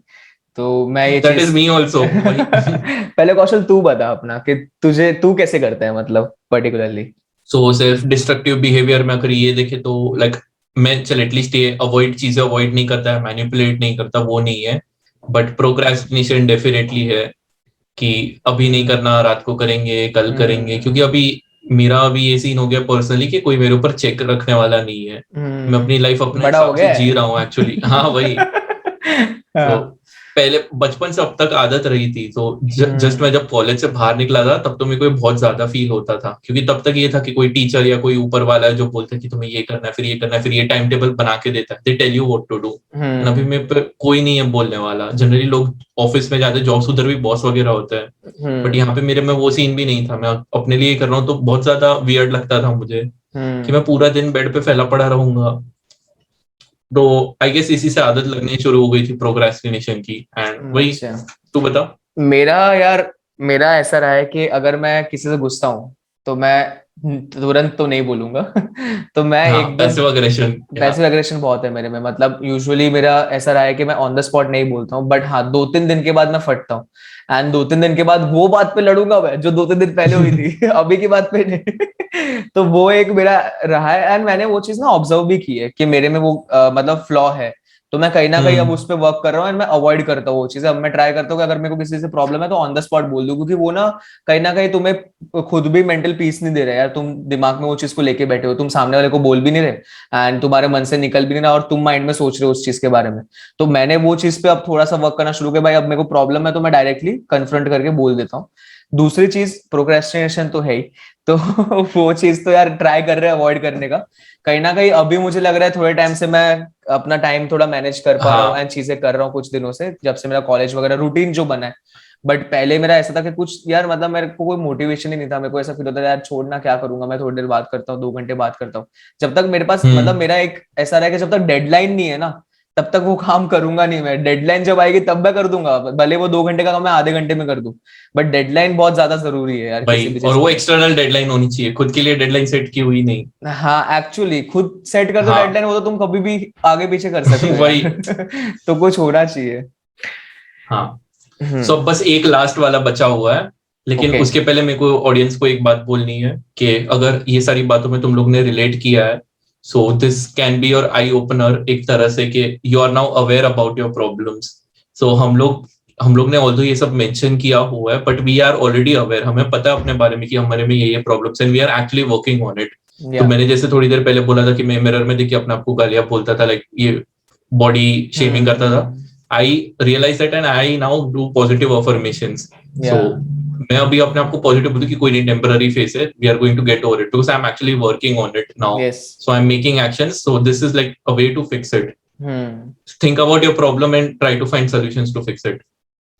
तो मैं ये दैट इज चीज मी ऑल्सो वही। पहले कौशल तू बता अपना कि तू कैसे करता है मतलब particularly. So self destructive behaviour में अगर ये देखे तो लाइक मैं चल एटलीस्ट ये अवॉइड चीजें अवॉइड नहीं करता है, मैनिपुलेट नहीं करता, वो नहीं है। बट प्रोक्रेस्टिनेशन डेफिनेटली है कि अभी नहीं करना, रात को करेंगे, कल करेंगे, क्योंकि अभी मेरा अभी ये सीन हो गया पर्सनली कि कोई मेरे ऊपर चेक रखने वाला नहीं है। मैं अपनी लाइफ अपने बड़ा हो हिसाब से गया जी है। रहा हूँ एक्चुअली। हाँ वही। तो हाँ। पहले बचपन से अब तक आदत रही थी, तो जस्ट मैं हम्म जब कॉलेज से बाहर निकला था तब तो मेरे को ये बहुत ज्यादा फील होता था, क्योंकि तब तक ये था कि कोई टीचर या कोई ऊपर वाला है जो बोलता है कि तुम्हें ये करना है, फिर ये करना है, फिर ये टाइम टेबल बना के देता है, they tell you what to do. अभी मेरे पे कोई नहीं है बोलने वाला। जनरली लोग ऑफिस में जाते, जॉब्स, उधर भी बॉस वगैरह होता है, बट हम्म यहाँ पे मेरे में वो सीन भी नहीं था। मैं अपने लिए कर रहा हूँ तो बहुत ज्यादा वियर्ड लगता था मुझे कि मैं हम्म पूरा दिन बेड पे फैला पड़ा रहूंगा। तो आई गेस इसी से आदत लगनी शुरू हो गई थी प्रोक्रेस्टिनेशन की। एंड वही, अच्छा। तू बता। मेरा यार मेरा ऐसा रहा है कि अगर मैं किसी से गुस्सा हूं तो मैं तुरंत तो नहीं बोलूंगा। तो मैं हाँ, एकदम, पैसिव अग्रेशन। पैसिव एग्रेशन बहुत है मेरे में, मतलब यूजुअली मेरा ऐसा रहा है कि मैं ऑन द स्पॉट नहीं बोलता हूँ, बट हाँ 2-3 दिन के बाद मैं फटता हूँ। एंड 2-3 दिन के बाद वो बात पे लड़ूंगा मैं जो 2-3 दिन पहले हुई थी, अभी की बात पे नहीं। तो वो एक मेरा रहा है, एंड मैंने वो चीज ना ऑब्जर्व भी की है कि मेरे में वो मतलब फ्लॉ है। तो मैं कहीं ना कहीं अब उस पर वर्क कर रहा हूँ, एंड मैं अवॉइड करता हूँ वो चीजें। अब मैं ट्राई करता हूँ कि अगर मेरे को किसी से प्रॉब्लम है तो ऑन द स्पॉट बोल दूं, क्योंकि वो ना कहीं तुम्हें खुद भी मेंटल पीस नहीं दे रहा यार। तुम दिमाग में वो चीज को लेके बैठे हो, तुम सामने वाले को बोल भी नहीं रहे, एंड तुम्हारे मन से निकल भी नहीं रहा, और तुम माइंड में सोच रहे हो उस चीज के बारे में। तो मैंने वो चीज पे अब थोड़ा सा वर्क करना शुरू किया, भाई अब मेरे को प्रॉब्लम है तो मैं डायरेक्टली कन्फ्रंट करके बोल देता हूँ। दूसरी चीज प्रोक्रेस्टिनेशन तो है ही। तो वो चीज तो यार ट्राई कर रहे हैं अवॉइड करने का। कहीं ना कहीं अभी मुझे लग रहा है थोड़े टाइम से मैं अपना टाइम थोड़ा मैनेज कर पा रहा हूँ, हाँ। एंड चीजें कर रहा हूँ कुछ दिनों से, जब से मेरा कॉलेज वगैरह रूटीन जो बना है। बट पहले मेरा ऐसा था कि कुछ यार, मतलब मेरे को कोई मोटिवेशन ही नहीं था। मेरे को ऐसा फील होता था यार छोड़ना, क्या करूंगा मैं, थोड़ी देर बात करता हूँ, 2 घंटे बात करता हूँ। जब तक मेरे पास, मतलब हम्म। मेरा एक ऐसा रहा कि जब तक डेडलाइन नहीं है ना, तब तक वो काम करूंगा नहीं मैं। डेडलाइन जब आएगी तब मैं कर दूंगा, भले वो 2 घंटे का काम मैं आधे घंटे में कर दूं। बट डेडलाइन बहुत ज्यादा जरूरी है यार भाई, किसी भी और चीज वो के लिए। एक्सटर्नल डेडलाइन होनी चाहिए, खुद के लिए डेडलाइन सेट की हुई नहीं। हाँ एक्चुअली खुद सेट कर दो हाँ। डेडलाइन, वो तो तुम कभी भी आगे पीछे कर सकते हो वही। यार। तो कुछ होना चाहिए। हाँ। सो अब हम्म। बस एक लास्ट वाला बचा हुआ है, लेकिन ओके। उसके पहले मेरे को ऑडियंस को एक बात बोलनी है कि अगर ये सारी बातों में तुम लोग ने रिलेट किया है, so this can be your eye opener एक तरह से, कि you are now aware about your problems. So हम लोग ने ऑल्दो ये सब मेंशन किया हुआ है, but we are already aware, हमें पता है अपने बारे में कि हमारे में ये problems and we are actually working on it. तो या। मैंने जैसे थोड़ी देर पहले बोला था कि मैं मिरर में देखिए अपने आप को गालियां बोलता था, लाइक ये बॉडी शेमिंग करता था। हम्म। I realize that and I now do positive affirmations. या। So मैं अभी अपने आप को पॉजिटिव बोलूँ कि कोई नहीं, टेम्पररी फेस है, we are going to get over it, because I am actually working on it now. Yes. So I am making actions, so this is like a way to fix it. Hmm. Think about your problem and try to find solutions to fix it.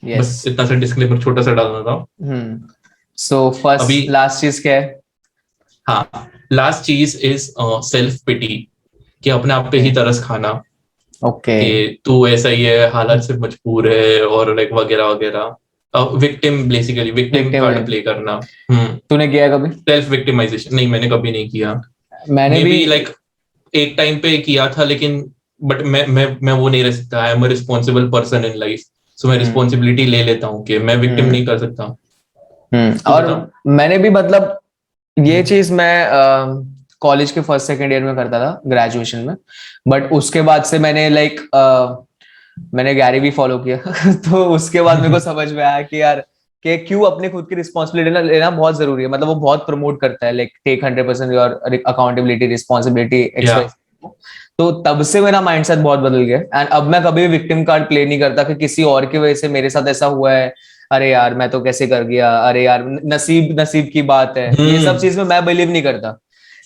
Yes. बस इतना सा disclaimer छोटा सा डालना था। हम्म। सो अभी first last चीज क्या है? हाँ, लास्ट चीज इज सेल्फ पिटी, कि अपने आप पे ओके। ही तरस खाना, ओके। कि तू ऐसा ही है, हालात से मजबूर है, और लाइक वगैरह वगैरह। विक्टिम, बेसिकली विक्टिम विक्टिम है। कार्ड प्ले करना। हम्म। तूने किया है कभी? सेल्फ विक्टिमाइजेशन नहीं, मैंने कभी नहीं किया। मैंने मे भी। बी लाइक एक टाइम पे किया था, लेकिन बट मैं वो नहीं रह सकता। I am a responsible person in life, so मैं हम्म। रिस्पॉन्सिबिलिटी ले लेता हूँ कि मैं विक्टिम हम्म। नहीं कर सकता। तू और बता। मैंने भी, मतलब ये चीज मैं कॉलेज के फर्स्ट सेकेंड ईयर में करता था, ग्रेजुएशन में। बट उसके बाद से मैंने मैंने गैरी भी फॉलो किया। तो उसके बाद मेरे को समझ में आया कि यार कि क्यों अपने खुद की रिस्पॉन्सिबिलिटी लेना बहुत जरूरी है। मतलब वो बहुत प्रमोट करता है, like take 100% your accountability, responsibility, या। एक्स। तो तब से मेरा माइंडसेट बहुत बदल गया, एंड अब मैं कभी भी विक्टिम कार्ड प्ले नहीं करता कि किसी और की वजह से मेरे साथ ऐसा हुआ है। अरे यार मैं तो कैसे कर गया, अरे यार नसीब नसीब की बात है, ये सब हम्म। चीज में मैं बिलीव नहीं करता।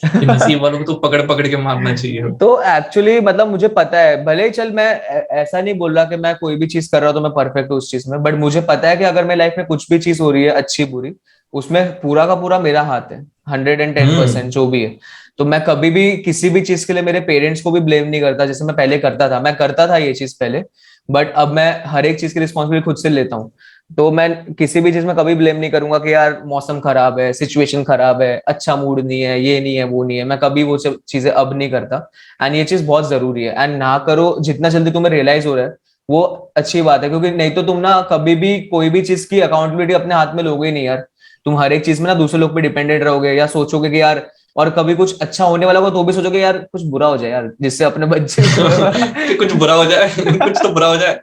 कि नसीब वालों को तो पकड़ पकड़ के मारना चाहिए। तो एक्चुअली मतलब मुझे पता है, भले ही चल मैं ऐसा नहीं बोल रहा कि मैं कोई भी चीज कर रहा हूँ तो मैं परफेक्ट हूँ उस चीज में, बट मुझे पता है कि अगर मेरी लाइफ में कुछ भी चीज हो रही है अच्छी बुरी, उसमें पूरा का पूरा मेरा हाथ है, 110% हम्म। जो भी है। तो मैं कभी भी किसी भी चीज के लिए मेरे पेरेंट्स को भी ब्लेम नहीं करता, जैसे मैं पहले करता था। मैं करता था ये चीज पहले, बट अब मैं हर एक चीज की रिस्पॉन्सिबिलिटी खुद से लेता हूँ। तो मैं किसी भी चीज में कभी ब्लेम नहीं करूंगा कि यार मौसम खराब है, सिचुएशन खराब है, अच्छा मूड नहीं है, ये नहीं है, वो नहीं है। मैं कभी वो सब चीजें अब नहीं करता। एंड ये चीज बहुत जरूरी है, एंड ना करो जितना जल्दी तुम्हें रियलाइज हो रहा है वो अच्छी बात है, क्योंकि नहीं तो तुम ना कभी भी कोई भी चीज की अकाउंटेबिलिटी अपने हाथ में लोगे ही नहीं यार। तुम हर एक चीज में ना दूसरे लोग पे डिपेंडेंट रहोगे, या सोचोगे कि यार, और कभी कुछ अच्छा होने वाला हो तो भी सोचोगे यार कुछ बुरा हो जाए यार, जिससे अपने बच्चे कि कुछ बुरा हो जाए, कुछ तो बुरा हो जाए।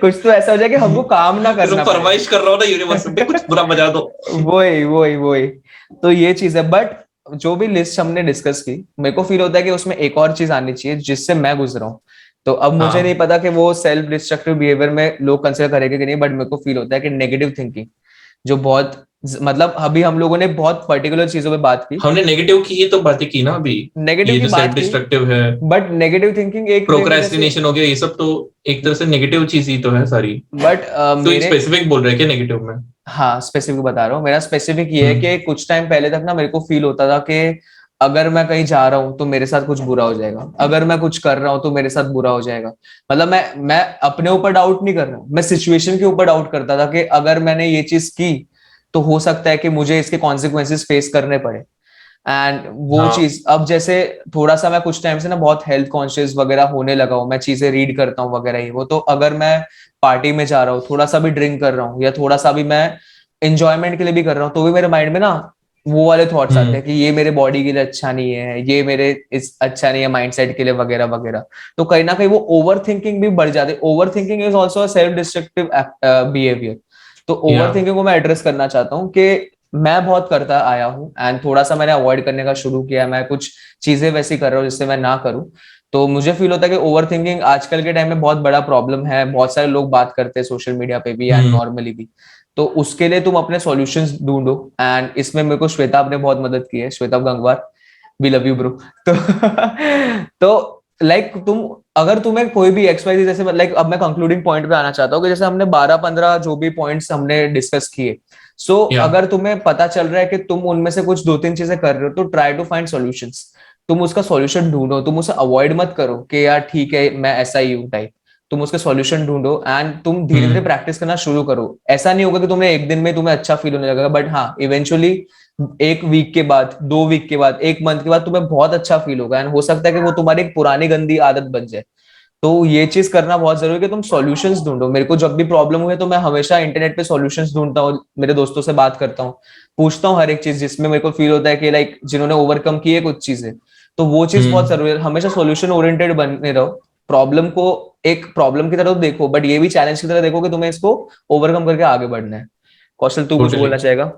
कुछ तो ऐसा हो जाए कि हमको काम ना जैसे करना पड़े। फरमाइश कर रहा हूँ ना यूनिवर्स में, कुछ बुरा बजा दो। वही वही वही। तो ये चीज है, बट जो भी लिस्ट हमने डिस्कस की, मेरे को फील होता है कि उसमें एक और चीज आनी चाहिए जिससे मैं गुजरा हूँ। तो अब मुझे नहीं हाँ। पता कि वो सेल्फ डिस्ट्रक्टिव बिहेवियर में लोग कंसिडर करेंगे कि नहीं, बट मेरे को फील होता है कि नेगेटिव थिंकिंग, जो बहुत, मतलब अभी हम लोगों ने बहुत पर्टिकुलर चीजों पे बात की। हमने नेगेटिव की ये तो बातें की ना अभी, नेगेटिव ये की जो सेल्फ बात की, डिस्ट्रक्टिव है, बट नेगेटिव थिंकिंग एक वे में जैसे, प्रोक्रेस्टिनेशन हो गया, ये सब तो एक तरह से नेगेटिव चीज ही तो है सारी। बट तो एक मेरे, स्पेसिफिक बोल रहे हैं क्या नेगेटिव में? हाँ स्पेसिफिक बता रहा हूँ। मेरा स्पेसिफिक ये है हम्म। कि कुछ टाइम पहले तक ना मेरे को फील होता था कि अगर मैं कहीं जा रहा हूँ तो मेरे साथ कुछ बुरा हो जाएगा, अगर मैं कुछ कर रहा हूँ तो मेरे साथ बुरा हो जाएगा। मतलब मैं अपने ऊपर डाउट नहीं कर रहा, मैं सिचुएशन के ऊपर डाउट करता था कि अगर मैंने ये चीज की तो हो सकता है कि मुझे इसके कॉन्सिक्वेंसेस फेस करने पड़े। एंड वो हाँ। चीज अब जैसे थोड़ा सा मैं कुछ टाइम से ना बहुत हेल्थ कॉन्शियस वगैरह होने लगा हूँ, मैं चीजें रीड करता हूँ वगैरह ही वो, तो अगर मैं पार्टी में जा रहा हूँ, थोड़ा सा भी ड्रिंक कर रहा हूँ या थोड़ा सा भी मैं इंजॉयमेंट के लिए भी कर रहा हूँ, तो भी मेरे माइंड में ना वो वाले थॉट्स आते हैं कि ये मेरे बॉडी के लिए अच्छा नहीं है, ये मेरे इस अच्छा नहीं है माइंडसेट के लिए वगैरह वगैरह। तो कहीं ना कहीं वो ओवर थिंकिंग भी बढ़ जाती है। Over thinking is also self destructive behaviour. तो ओवर या थिंकिंग को मैं एड्रेस करना चाहता हूँ कि मैं बहुत करता आया हूँ एंड थोड़ा सा मैंने अवॉइड करने का शुरू किया, मैं कुछ चीजें वैसी कर रहा हूँ जिससे मैं ना करूँ। तो मुझे फील होता है कि ओवर थिंकिंग आजकल के टाइम में बहुत बड़ा प्रॉब्लम है, बहुत सारे लोग बात करते हैं सोशल मीडिया पे भी एंड नॉर्मली भी। तो उसके लिए तुम अपने सॉल्यूशंस ढूंढो, एंड इसमें मेरे को श्वेता ने बहुत मदद की है, Shweta Gangwar, we love you bro. तो तो लाइक तुम अगर तुम्हें कोई भी एक्सवाइज जैसे लाइक अब मैं कंक्लूडिंग पॉइंट पे आना चाहता हूँ कि जैसे हमने 12-15 जो भी पॉइंट्स हमने डिस्कस किए, सो या अगर तुम्हें पता चल रहा है कि तुम उनमें से कुछ 2-3 चीजें कर रहे हो, तो ट्राई टू फाइंड सॉल्यूशंस। तुम उसका सॉल्यूशन ढूंढो, तुम उसे अवॉइड मत करो कि यार ठीक है मैं ऐसा ही हूँ टाइप। तुम उसके सॉल्यूशन ढूंढो एंड तुम धीरे धीरे प्रैक्टिस करना शुरू करो। ऐसा नहीं होगा कि तुम्हें एक दिन में तुम्हें अच्छा फील होने लगेगा, बट हाँ इवेंचुअली 1 वीक के बाद, 2 वीक के बाद, 1 मंथ के बाद तुम्हें बहुत अच्छा फील होगा एंड हो सकता है कि वो तुम्हारी एक पुरानी गंदी आदत बन जाए। तो ये चीज करना बहुत जरूरी है कि तुम सॉल्यूशंस ढूंढो। मेरे को जब भी प्रॉब्लम हुई है तो मैं हमेशा इंटरनेट पे सॉल्यूशंस ढूंढता हूँ, मेरे दोस्तों से बात करता हूँ, पूछता हूँ हर एक चीज जिसमें मेरे को फील होता है कि लाइक जिन्होंने ओवरकम की है कुछ चीजें। तो वो चीज बहुत जरूरी है, हमेशा सॉल्यूशन ओरिएंटेड बने रहो। प्रॉब्लम को एक प्रॉब्लम की तरह तो देखो, बट ये भी चैलेंज की तरह देखो कि तुम्हें इसको ओवरकम करके आगे बढ़ना है। कौशल तू कुछ टोटली। बोलना चाहेगा?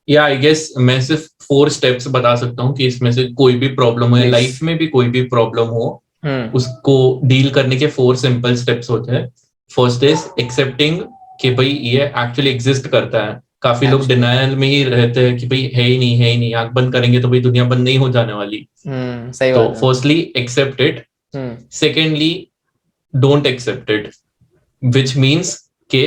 या आई गेस मैं सिर्फ 4 स्टेप्स बता सकता हूँ कि इसमें से कोई भी प्रॉब्लम हो, प्लीज। लाइफ में भी कोई भी प्रॉब्लम हो, हम्म। उसको डील करने के 4 सिंपल स्टेप्स होते हैं। फर्स्ट इज एक्सेप्टिंग कि भाई ये एक्चुअली एग्जिस्ट करता है। काफी लोग एक्चुअली। डिनायल में ही रहते हैं कि भाई है ही नहीं, है ही नहीं, आंख बंद करेंगे तो भाई दुनिया बंद नहीं हो जाने वाली। सही तो बात है। Firstly accept it. Hmm. Secondly don't accept it, which means के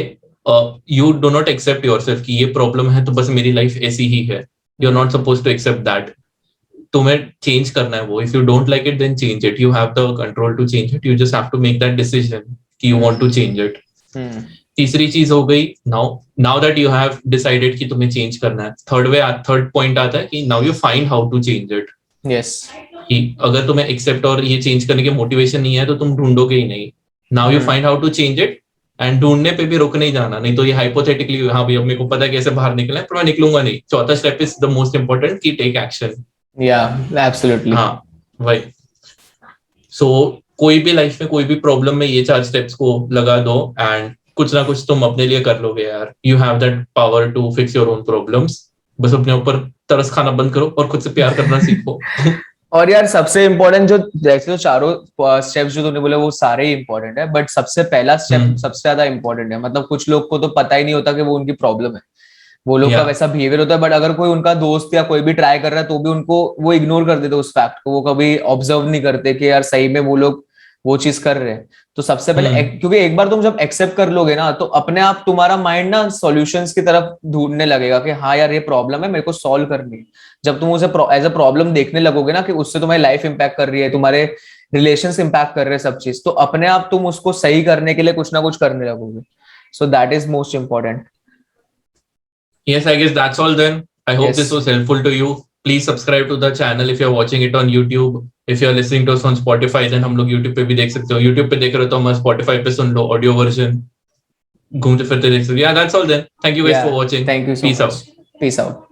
you do not accept yourself कि ये प्रॉब्लम है तो बस मेरी लाइफ ऐसी ही है। You are not hmm. Suppose to accept that. तुम्हें चेंज करना है वो। If you don't like it then change it, you have the control to change it, you just have to make that decision कि you want hmm. To change it. Hmm. तीसरी चीज हो गई, now now that you have decided कि तुम्हें change करना है, third point आता है कि now you find how to change it. Yes. कि अगर तुम्हें एक्सेप्ट और ये चेंज करने की मोटिवेशन नहीं है तो तुम ढूंढोगे ही नहीं। Now you find how to change it, and ढूंढने पे भी रुक नहीं जाना, नहीं तो ये हाइपोथेटिकली हाँ भाई अब मेरे को पता है कैसे बाहर निकलना है पर मैं निकलूंगा नहीं। चौथा step is the most important कि टेक एक्शन। या एब्सोल्युटली। हाँ वही। सो कोई भी लाइफ में कोई भी प्रॉब्लम में ये 4 स्टेप्स को लगा दो एंड कुछ ना कुछ तुम अपने लिए कर लोगे यार। You have that power to fix your own problems. बस अपने ऊपर तरस खाना बंद करो और खुद से प्यार करना सीखो। और यार सबसे इंपॉर्टेंट जो जैसे तो चारों स्टेप्स जो तूने बोले वो सारे ही इंपॉर्टेंट है, बट सबसे पहला स्टेप सबसे ज्यादा इंपॉर्टेंट है। मतलब कुछ लोग को तो पता ही नहीं होता कि वो उनकी प्रॉब्लम है, वो लोग का या वैसा बिहेवियर होता है, बट अगर कोई उनका दोस्त या कोई भी ट्राई कर रहा है तो भी उनको वो इग्नोर कर देते उस फैक्ट को, वो कभी ऑब्जर्व नहीं करते कि यार सही में वो लोग वो चीज कर रहे हैं। तो सबसे पहले क्योंकि एक बार तुम जब एक्सेप्ट कर लोगे ना तो अपने आप तुम्हारा माइंड ना सॉल्यूशंस की तरफ ढूंढने लगेगा कि हाँ यार ये प्रॉब्लम है, मेरे को सॉल्व करनी है। जब तुम उसे एज अ प्रॉब्लम देखने लगोगे ना कि उससे तुम्हारी लाइफ इंपैक्ट कर रही है, तुम्हारे रिलेशंस इंपैक्ट कर रहे हैं सब चीज, तो अपने आप तुम उसको सही करने के लिए कुछ ना कुछ करने लगोगे। सो that is most important. yes, I guess that's all then. I hope this yes. was helpful to you. Please subscribe to the channel if you're watching it on YouTube. If you're listening to us on Spotify, then हम लोग YouTube पे भी देख सकते हो। YouTube पे देख रहे हो तो हमारा Spotify पे सुन लो ऑडियो वर्जन, घूमते फिरते देख सकते हो। Yeah, that's all then. Thank you guys for Yeah, watching. thank you so Peace much. out. Peace out.